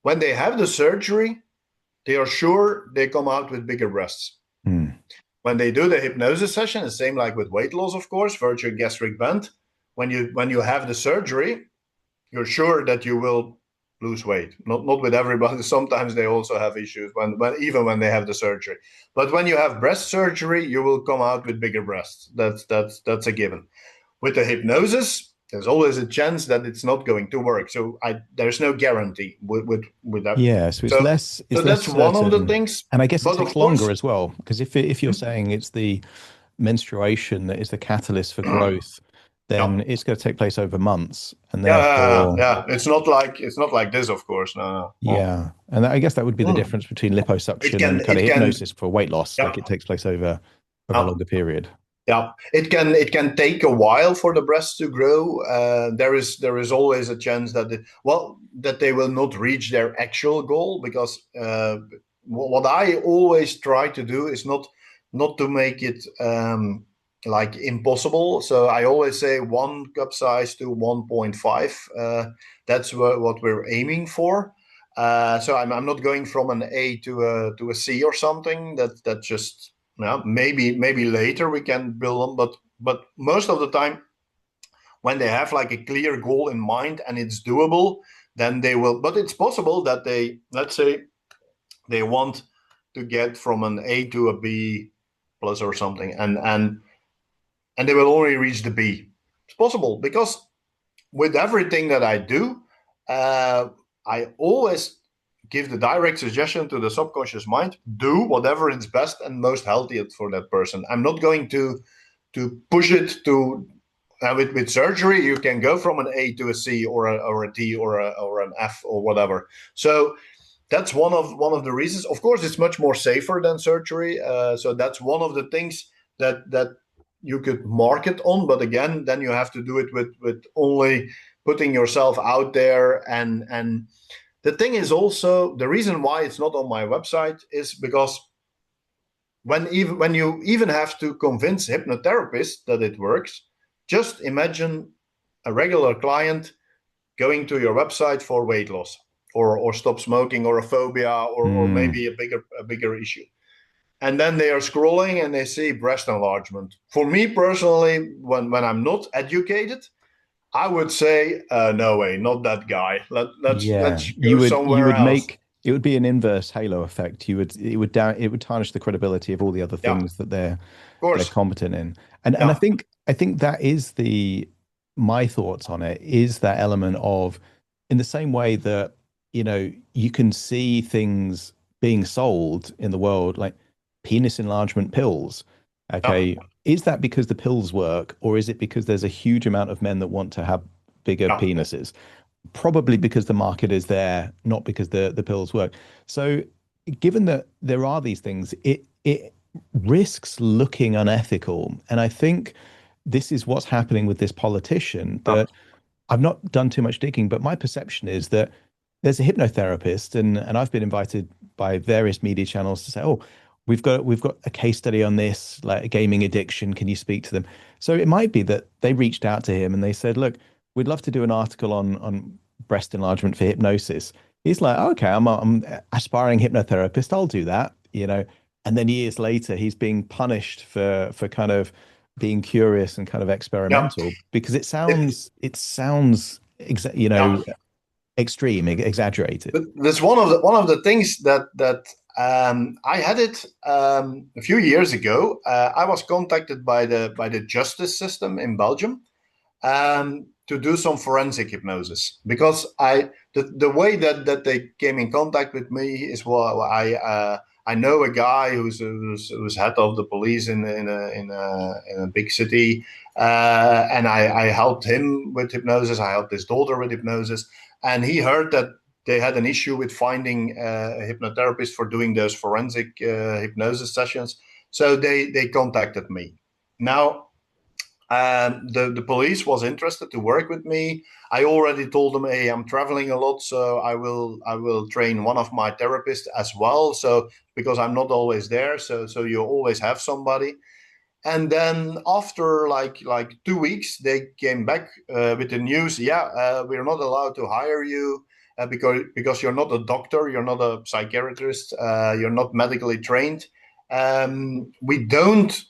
when they have the surgery, they are sure they come out with bigger breasts. When they do the hypnosis session, the same like with weight loss, of course, virtual gastric band. When you have the surgery, you're sure that you will lose weight. Not with everybody. Sometimes they also have issues even when they have the surgery. But when you have breast surgery, you will come out with bigger breasts. That's a given. With the hypnosis, there's always a chance that it's not going to work. So there's no guarantee with that. Yeah, so it's less. It's so less that's one of the certain. things. And I guess it But takes of course, longer as well, because if you're saying it's the menstruation that is the catalyst for growth, then it's going to take place over months, and therefore, yeah. It's not like this, of course. No. yeah. And I guess that would be the difference between liposuction and kind of hypnosis for weight loss. Yeah. Like it takes place over a longer period. Yeah, it can take a while for the breasts to grow. There is always a chance that that they will not reach their actual goal, because what I always try to do is not to make it like impossible. So I always say 1 cup size to 1.5. That's what we're aiming for. So I'm not going from an A to a C or something. That just. Yeah, maybe later we can build on, but most of the time, when they have like a clear goal in mind and it's doable, then they will. But it's possible that let's say they want to get from an A to a B plus or something, and they will only reach the B. It's possible, because with everything that I do, I always give the direct suggestion to the subconscious mind: do whatever is best and most healthy for that person. I'm not going to push it to with surgery. You can go from an A to a C or a D or an F or whatever. So that's one of the reasons. Of course, it's much more safer than surgery. So that's one of the things that you could market on. But again, then you have to do it with only putting yourself out there. And the thing is also, the reason why it's not on my website is because when you even have to convince hypnotherapists that it works, just imagine a regular client going to your website for weight loss or stop smoking or a phobia or maybe a bigger issue. And then they are scrolling and they see breast enlargement. For me personally, when I'm not educated, I would say, no way, not that guy. Let's go somewhere else. It would be an inverse halo effect. It would tarnish the credibility of all the other things that they're competent in. And I think that is my thoughts on it is that element of, in the same way that, you can see things being sold in the world, like penis enlargement pills. Okay. Is that because the pills work, or is it because there's a huge amount of men that want to have bigger penises? Probably because the market is there, not because the pills work. So given that there are these things, it risks looking unethical. And I think this is what's happening with this politician, that I've not done too much digging, but my perception is that there's a hypnotherapist, and I've been invited by various media channels to say, oh, we've got a case study on this, like a gaming addiction. Can you speak to them? So it might be that they reached out to him and they said, look, we'd love to do an article on breast enlargement for hypnosis. He's like, okay, I'm aspiring hypnotherapist. I'll do that, you know. And then years later, he's being punished for kind of being curious and kind of Yeah. experimental because It- it sounds you yeah. know, extreme, exaggerated. But that's one of the things that I had it a few years ago. I was contacted by the justice system in Belgium to do some forensic hypnosis because the way that they came in contact with me is I know a guy who's head of the police in a big city, and I helped him with hypnosis. I helped his daughter with hypnosis, and he heard that they had an issue with finding a hypnotherapist for doing those forensic hypnosis sessions. So they contacted me. Now the police was interested to work with me. I already told them, hey, I'm traveling a lot, so I will train one of my therapists as well. So because I'm not always there, so you always have somebody. And then after like 2 weeks, they came back with the news. Yeah, we're not allowed to hire you because you're not a doctor, you're not a psychiatrist, you're not medically trained. We don't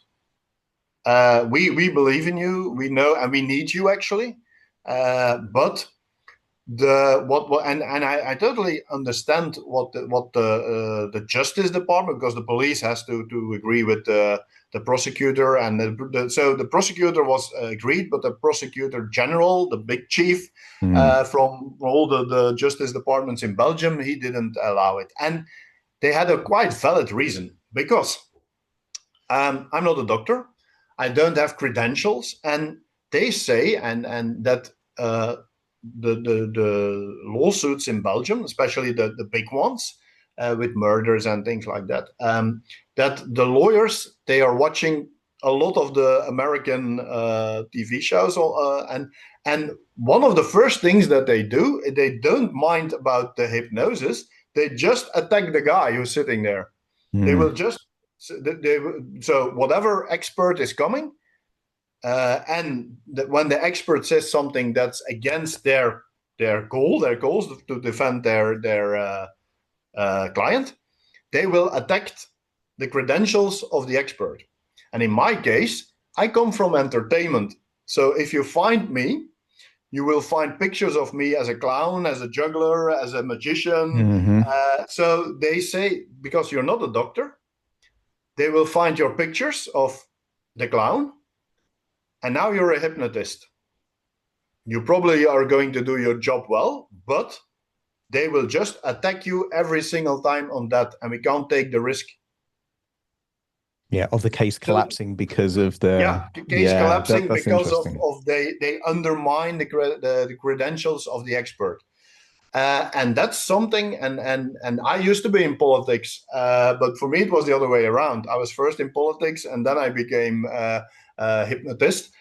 we believe in you. We know, and we need you actually. But the what and I totally understand what the Justice Department, because the police has to agree with the prosecutor, and so the prosecutor was agreed, but the prosecutor general, the big chief from all the justice departments in Belgium, he didn't allow it, and they had a quite valid reason because I'm not a doctor. I don't have credentials, and they say, and that the lawsuits in Belgium, especially the big ones with murders and things like that, that the lawyers, they are watching a lot of the American TV shows, and one of the first things that they do, they don't mind about the hypnosis. They just attack the guy who's sitting there. They will just so whatever expert is coming, and when the expert says something that's against their goals to defend their client, they will attack the credentials of the expert. And in my case, I come from entertainment, so if you find me, you will find pictures of me as a clown, as a juggler, as a magician. So they say, because you're not a doctor, they will find your pictures of the clown, and now you're a hypnotist. You probably are going to do your job well, but they will just attack you every single time on that, and we can't take the risk. Yeah, of the case collapsing because of the case collapsing that's because interesting. of they undermine the credentials of the expert. And that's something, and I used to be in politics, but for me it was the other way around. I was first in politics, and then I became a hypnotist.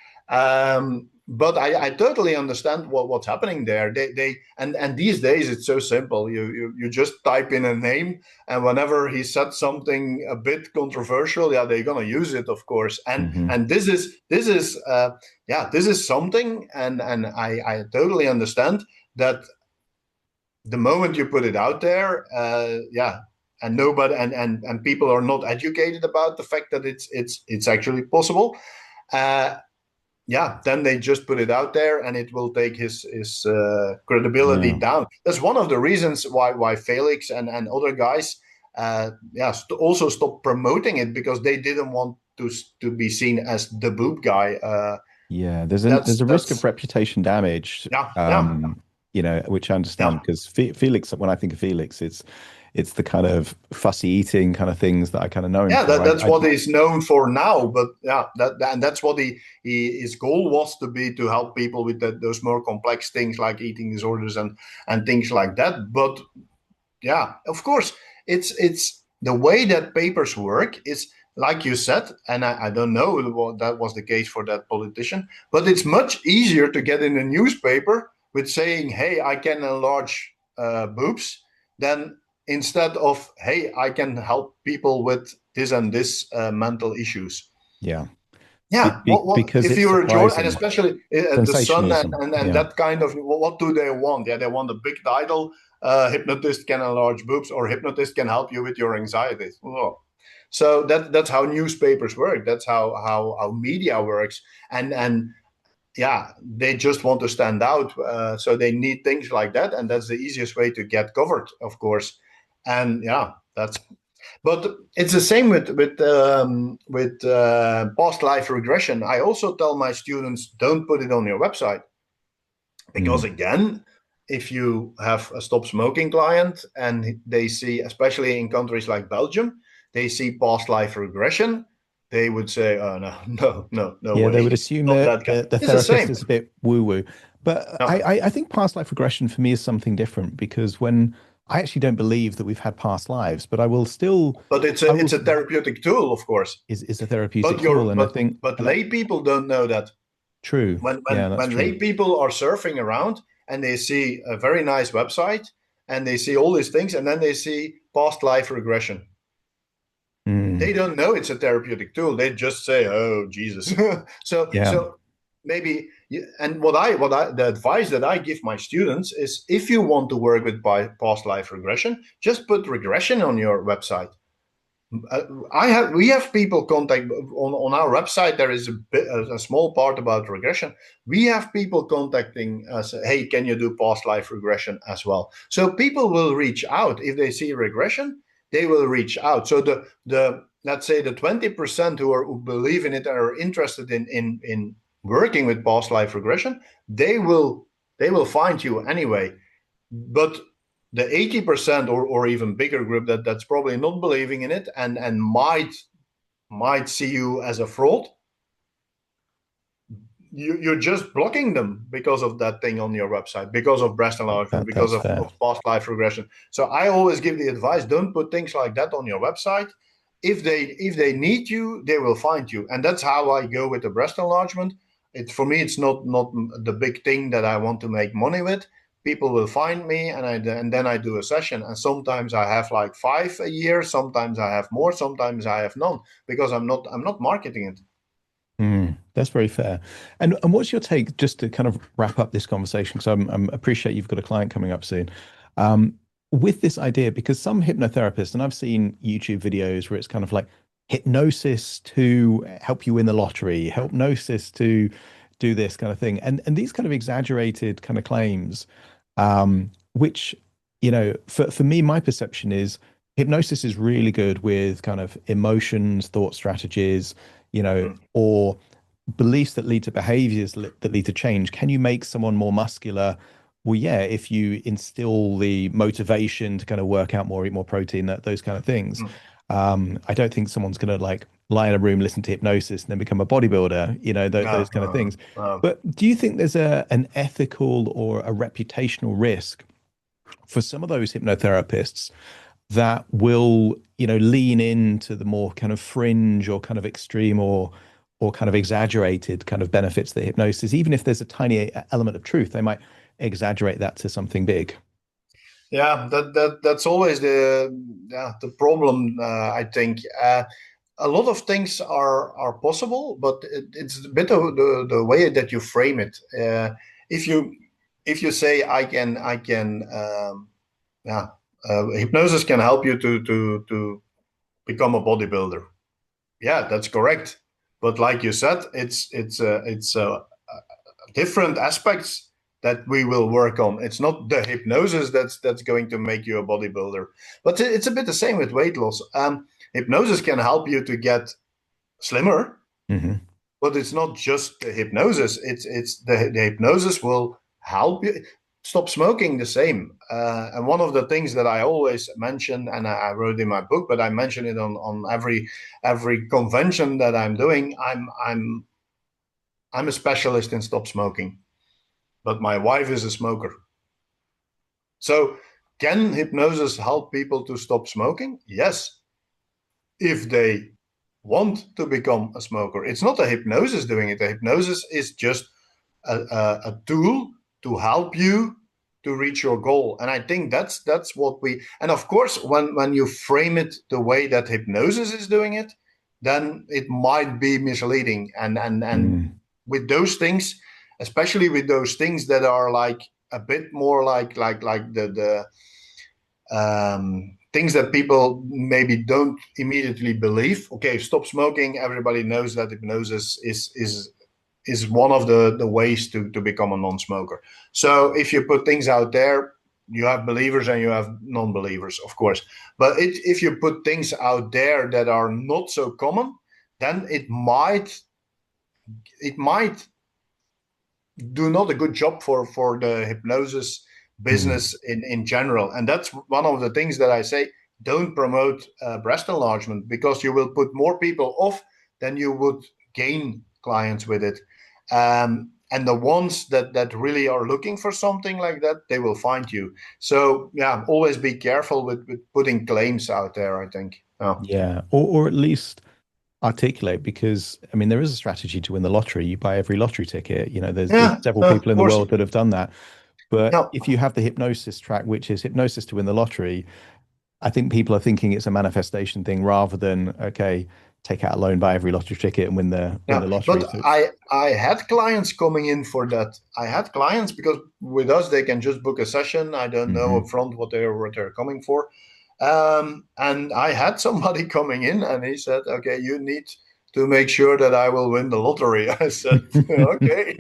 But I totally understand what's happening there. And these days it's so simple. You just type in a name, and whenever he said something a bit controversial, yeah, they're gonna use it, of course. And this is something, and I totally understand that. The moment you put it out there, and nobody and people are not educated about the fact that it's actually possible, then they just put it out there, and it will take his credibility down. That's one of the reasons why Felix and other guys also stopped promoting it, because they didn't want to be seen as the boob guy. There's a risk of reputation damage. You know, which I understand, because Felix, when I think of Felix, it's the kind of fussy eating kind of things that I kind of know him for. That's what he's known for now. But and that's what his goal was to help people with those more complex things like eating disorders and things like that. But of course, it's the way that papers work is, like you said, and I don't know what that was the case for that politician, but it's much easier to get in a newspaper with saying, hey, I can enlarge boobs, than instead of, hey, I can help people with this and this mental issues. Yeah. Yeah, because if it's you enjoy, and surprising. especially the sun Sensationalism. and that kind of, what do they want? Yeah, they want a big title. Hypnotist can enlarge boobs, or hypnotist can help you with your anxiety. Well, so that's how newspapers work. That's how media works, and yeah, they just want to stand out. So they need things like that, and that's the easiest way to get covered, of course. And yeah, that's. But it's the same with past life regression. I also tell my students, don't put it on your website, because again, if you have a stop smoking client and they see, especially in countries like Belgium, they see past life regression, they would say, "Oh no, no Yeah, they way, would assume not that that guy." the It's the therapist same. is a bit woo-woo. But No. I think past life regression for me is something different, because when I actually don't believe that we've had past lives, but But I will it's a therapeutic tool, of course. is a therapeutic But tool. And I think, lay people don't know that. true. Yeah, that's When true. lay people are surfing around and they see a very nice website and they see all these things, and then they see past life regression, they don't know it's a therapeutic tool. They just say, "Oh, Jesus." Yeah. So maybe, and the advice that I give my students is, if you want to work with past life regression, just put regression on your website. We have people contact on our website. There is a small part about regression. We have people contacting us. Hey, can you do past life regression as well? So people will reach out if they see regression. They will reach out. So the let's say the 20% who believe in it and are interested in working with past life regression, they will find you anyway. But the 80% or even bigger group that's probably not believing in it and might see you as a fraud, you're just blocking them because of that thing on your website, because of breast enlargement, because That's of fair. past life regression. So I always give the advice, don't put things like that on your website. If they need you, they will find you. And that's how I go with the breast enlargement. For me, it's not the big thing that I want to make money with. People will find me, and then I do a session. And sometimes I have like 5 a year. Sometimes I have more. Sometimes I have none, because I'm not marketing it. That's very fair. And what's your take, just to kind of wrap up this conversation, because I'm appreciate you've got a client coming up soon, with this idea, because some hypnotherapists, and I've seen YouTube videos where it's kind of like hypnosis to help you win the lottery, hypnosis to do this kind of thing, and these kind of exaggerated kind of claims, which, for me, my perception is hypnosis is really good with kind of emotions, thought strategies, or beliefs that lead to behaviors that lead to change. Can you make someone more muscular? Well, yeah, if you instill the motivation to kind of work out more, eat more protein, those kind of things. I don't think someone's going to like lie in a room, listen to hypnosis, and then become a bodybuilder, those kind of things. But do you think there's an ethical or a reputational risk for some of those hypnotherapists that will, lean into the more kind of fringe or kind of extreme or kind of exaggerated kind of benefits that hypnosis, even if there's a tiny element of truth, they might exaggerate that to something big? Yeah, that's always the problem. I think a lot of things are possible, but it's a bit of the way that you frame it. If you say yeah, hypnosis can help you to become a bodybuilder. Yeah, that's correct. But like you said, it's different aspects that we will work on. It's not the hypnosis that's going to make you a bodybuilder. But it's a bit the same with weight loss. Hypnosis can help you to get slimmer, but it's not just the hypnosis. It's the hypnosis will help you stop smoking the same. And one of the things that I always mention, and I wrote in my book, but I mention it on every convention that I'm doing. I'm a specialist in stop smoking, but my wife is a smoker. So can hypnosis help people to stop smoking? Yes, if they want to become a smoker. It's not a hypnosis doing it. The hypnosis is just a tool to help you to reach your goal. And I think that's what and of course, when you frame it the way that hypnosis is doing it, then it might be misleading. And with those things, especially with those things that are like a bit more like the things that people maybe don't immediately believe. Okay, stop smoking. Everybody knows that hypnosis is one of the ways to become a non-smoker. So if you put things out there, you have believers and you have non-believers, of course. But if you put things out there that are not so common, then it might do not a good job for the hypnosis business in general. And that's one of the things that I say, don't promote breast enlargement, because you will put more people off than you would gain clients with it. And the ones that really are looking for something like that, they will find you. So yeah, always be careful with putting claims out there, I think. Yeah, or at least articulate, because I mean there is a strategy to win the lottery. You buy every lottery ticket. You know, there's several people of in the course. world that have done that. But Yeah. if you have the hypnosis track, which is hypnosis to win the lottery, I think people are thinking it's a manifestation thing rather than, okay, take out a loan, buy every lottery ticket and win the lottery. But So I had clients coming in for that. I had clients because with us they can just book a session. I don't know upfront what they're coming for. And I had somebody coming in and he said, okay, you need to make sure that I will win the lottery. I said, okay.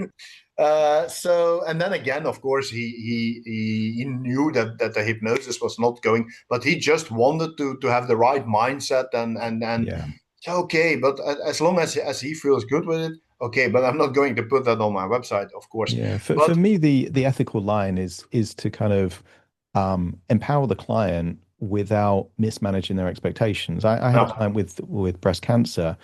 So, and then again, of course, he knew that the hypnosis was not going, but he just wanted to have the right mindset and yeah. okay, but as long as he feels good with it, okay. But I'm not going to put that on my website, of course. Yeah, for But me, the ethical line is to kind of empower the client without mismanaging their expectations. I had a client with breast cancer,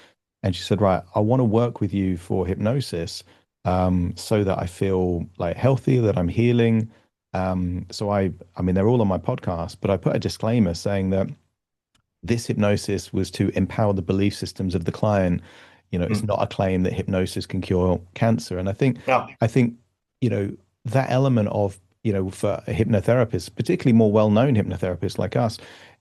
and she said, "Right, I want to work with you for hypnosis, so that I feel like healthy, that I'm healing." So I mean, they're all on my podcast, but I put a disclaimer saying that this hypnosis was to empower the belief systems of the client. You know, it's not a claim that hypnosis can cure cancer. And yeah, I think, you know, that element of, you know, for a hypnotherapist, particularly more well-known hypnotherapists like us,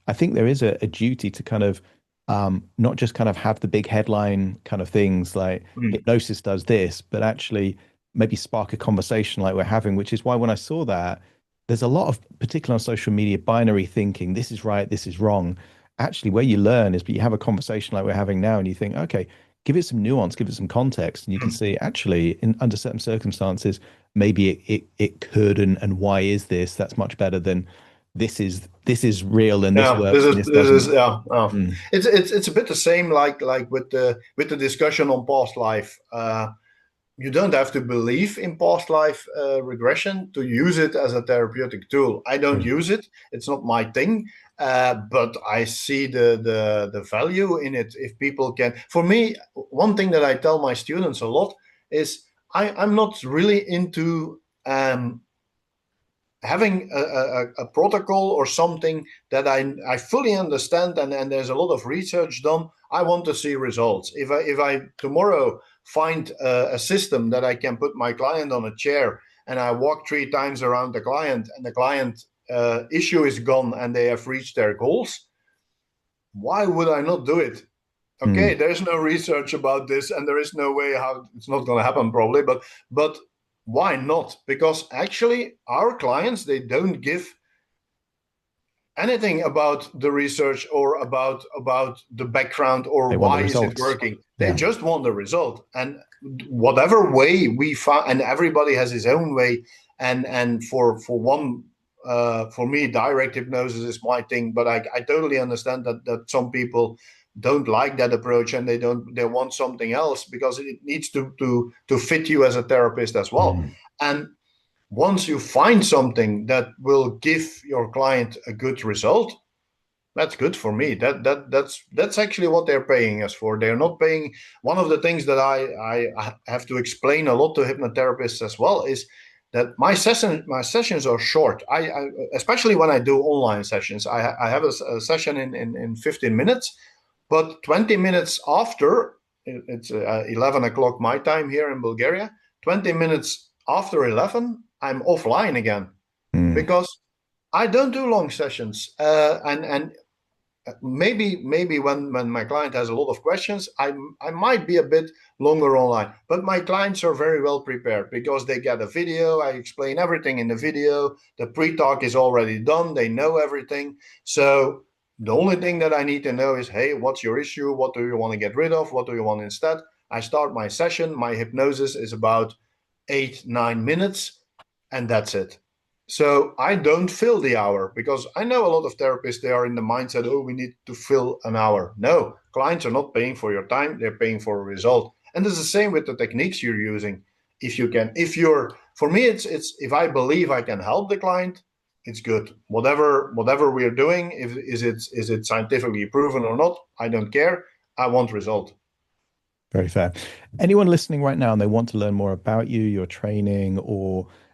I think there is a duty to kind of not just kind of have the big headline kind of things like hypnosis does this, but actually maybe spark a conversation like we're having, which is why when I saw that, there's a lot of, particularly on social media, binary thinking, this is right, this is wrong. Actually, where you learn is, but you have a conversation like we're having now, and you think, okay, give it some nuance, give it some context, and you can see actually, in under certain circumstances, maybe it could, and why is this? That's much better than this is real and this yeah. works and this doesn't. It's a bit the same like with the discussion on past life. You don't have to believe in past life regression to use it as a therapeutic tool. I don't use it; it's not my thing. But I see the value in it. If people can, for me, one thing that I tell my students a lot is I'm not really into having a protocol or something that I fully understand, and there's a lot of research done. I want to see results. If I tomorrow find a system that I can put my client on a chair and I walk 3 times around the client and the client issue is gone and they have reached their goals, why would I not do it? Okay, there's no research about this and there is no way how it's not going to happen probably, but why not? Because actually our clients, they don't give anything about the research or about the background or They want the why is it results. working. They Yeah. just want the result. And whatever way we find, and everybody has his own way, and for one for me, direct hypnosis is my thing, but I totally understand that some people don't like that approach and they want something else because it needs to fit you as a therapist as well. And once you find something that will give your client a good result, that's good for me. That's actually what they're paying us for. They're not paying. One of the things that I have to explain a lot to hypnotherapists as well is that my sessions are short. I especially when I do online sessions, I have a session in 15 minutes, but 20 minutes after, it's 11 o'clock my time here in Bulgaria. 20 minutes after 11, I'm offline again because I don't do long sessions, and maybe when my client has a lot of questions, I might be a bit longer online, but my clients are very well prepared because they get a video. I explain everything in the video. The pre-talk is already done. They know everything. So the only thing that I need to know is, hey, what's your issue? What do you want to get rid of? What do you want instead? I start my session. My hypnosis is about 8-9 minutes, and that's it. So I don't fill the hour, because I know a lot of therapists, they are in the mindset, oh, we need to fill an hour. No, clients are not paying for your time, they're paying for a result. And it's the same with the techniques you're using. For me, it's if I believe I can help the client, it's good. Whatever we are doing, is it scientifically proven or not, I don't care. I want result. Very fair. Anyone listening right now and they want to learn more about you, your training,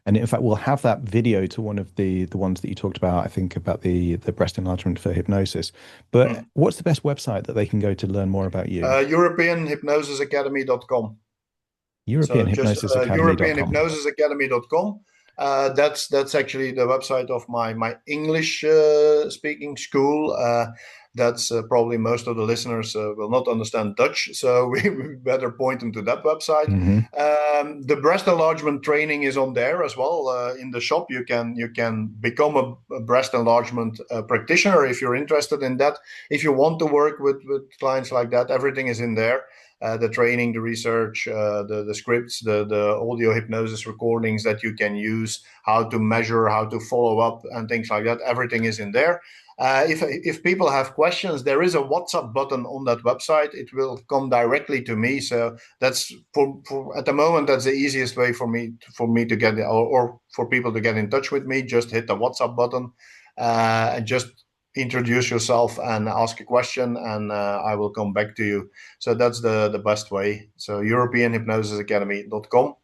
and in fact, we'll have that video to one of the ones that you talked about, I think about the breast enlargement for hypnosis. But what's the best website that they can go to learn more about you? EuropeanHypnosisAcademy.com. EuropeanHypnosisAcademy.com. EuropeanHypnosisAcademy.com. That's actually the website of my English speaking school. That's probably most of the listeners will not understand Dutch, so we better point them to that website. The breast enlargement training is on there as well. In the shop, you can become a breast enlargement practitioner if you're interested in that. If you want to work with clients like that, everything is in there. The training, the research, the scripts, the audio hypnosis recordings that you can use, how to measure, how to follow up, and things like that. Everything is in there. If people have questions, there is a WhatsApp button on that website. It will come directly to me. So that's for at the moment, that's the easiest way for me to get, or for people to get in touch with me. Just hit the WhatsApp button and just introduce yourself and ask a question, and I will come back to you. So that's the best way. So EuropeanHypnosisAcademy.com.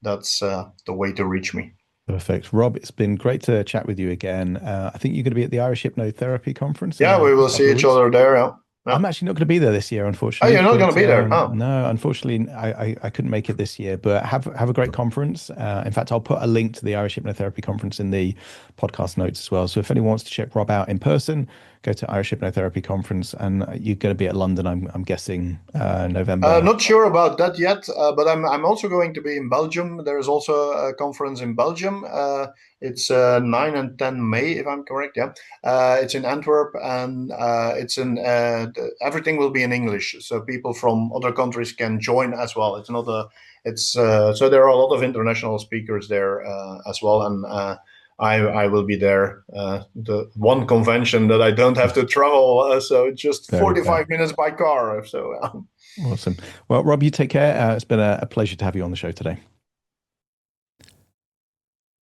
That's the way to reach me. Perfect. Rob, it's been great to chat with you again. I think you're going to be at the Irish Hypnotherapy Conference. Yeah, we will see each other there. Yeah. I'm actually not going to be there this year, unfortunately. Oh, you're not going to be there? Oh. No, unfortunately, I couldn't make it this year, but have a great conference. In fact, I'll put a link to the Irish Hypnotherapy Conference in the podcast notes as well. So if anyone wants to check Rob out in person, go to Irish Hypnotherapy Conference, and you're going to be at London, I'm guessing, November. Not sure about that yet, but I'm also going to be in Belgium. There is also a conference in Belgium. It's 9 and 10 May, if I'm correct. Yeah, it's in Antwerp, and everything will be in English, so people from other countries can join as well. So there are a lot of international speakers there as well, and I will be there. The one convention that I don't have to travel, so it's just 45 minutes by car. So awesome. Well, Rob, you take care. It's been a pleasure to have you on the show today.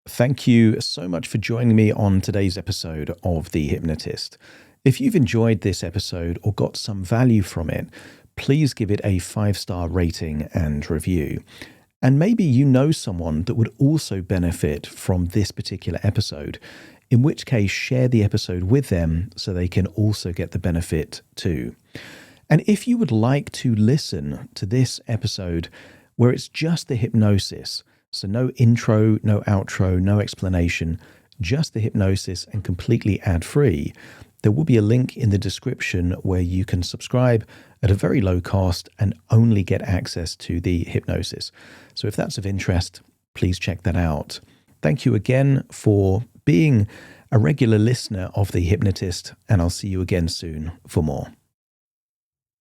Thank you so much for joining me on today's episode of The Hypnotist. If you've enjoyed this episode or got some value from it, please give it a 5-star rating and review. And maybe you know someone that would also benefit from this particular episode, in which case share the episode with them so they can also get the benefit too. And if you would like to listen to this episode where it's just the hypnosis, so no intro, no outro, no explanation, just the hypnosis and completely ad-free, there will be a link in the description where you can subscribe at a very low cost and only get access to the hypnosis. So if that's of interest, please check that out. Thank you again for being a regular listener of The Hypnotist, and I'll see you again soon for more.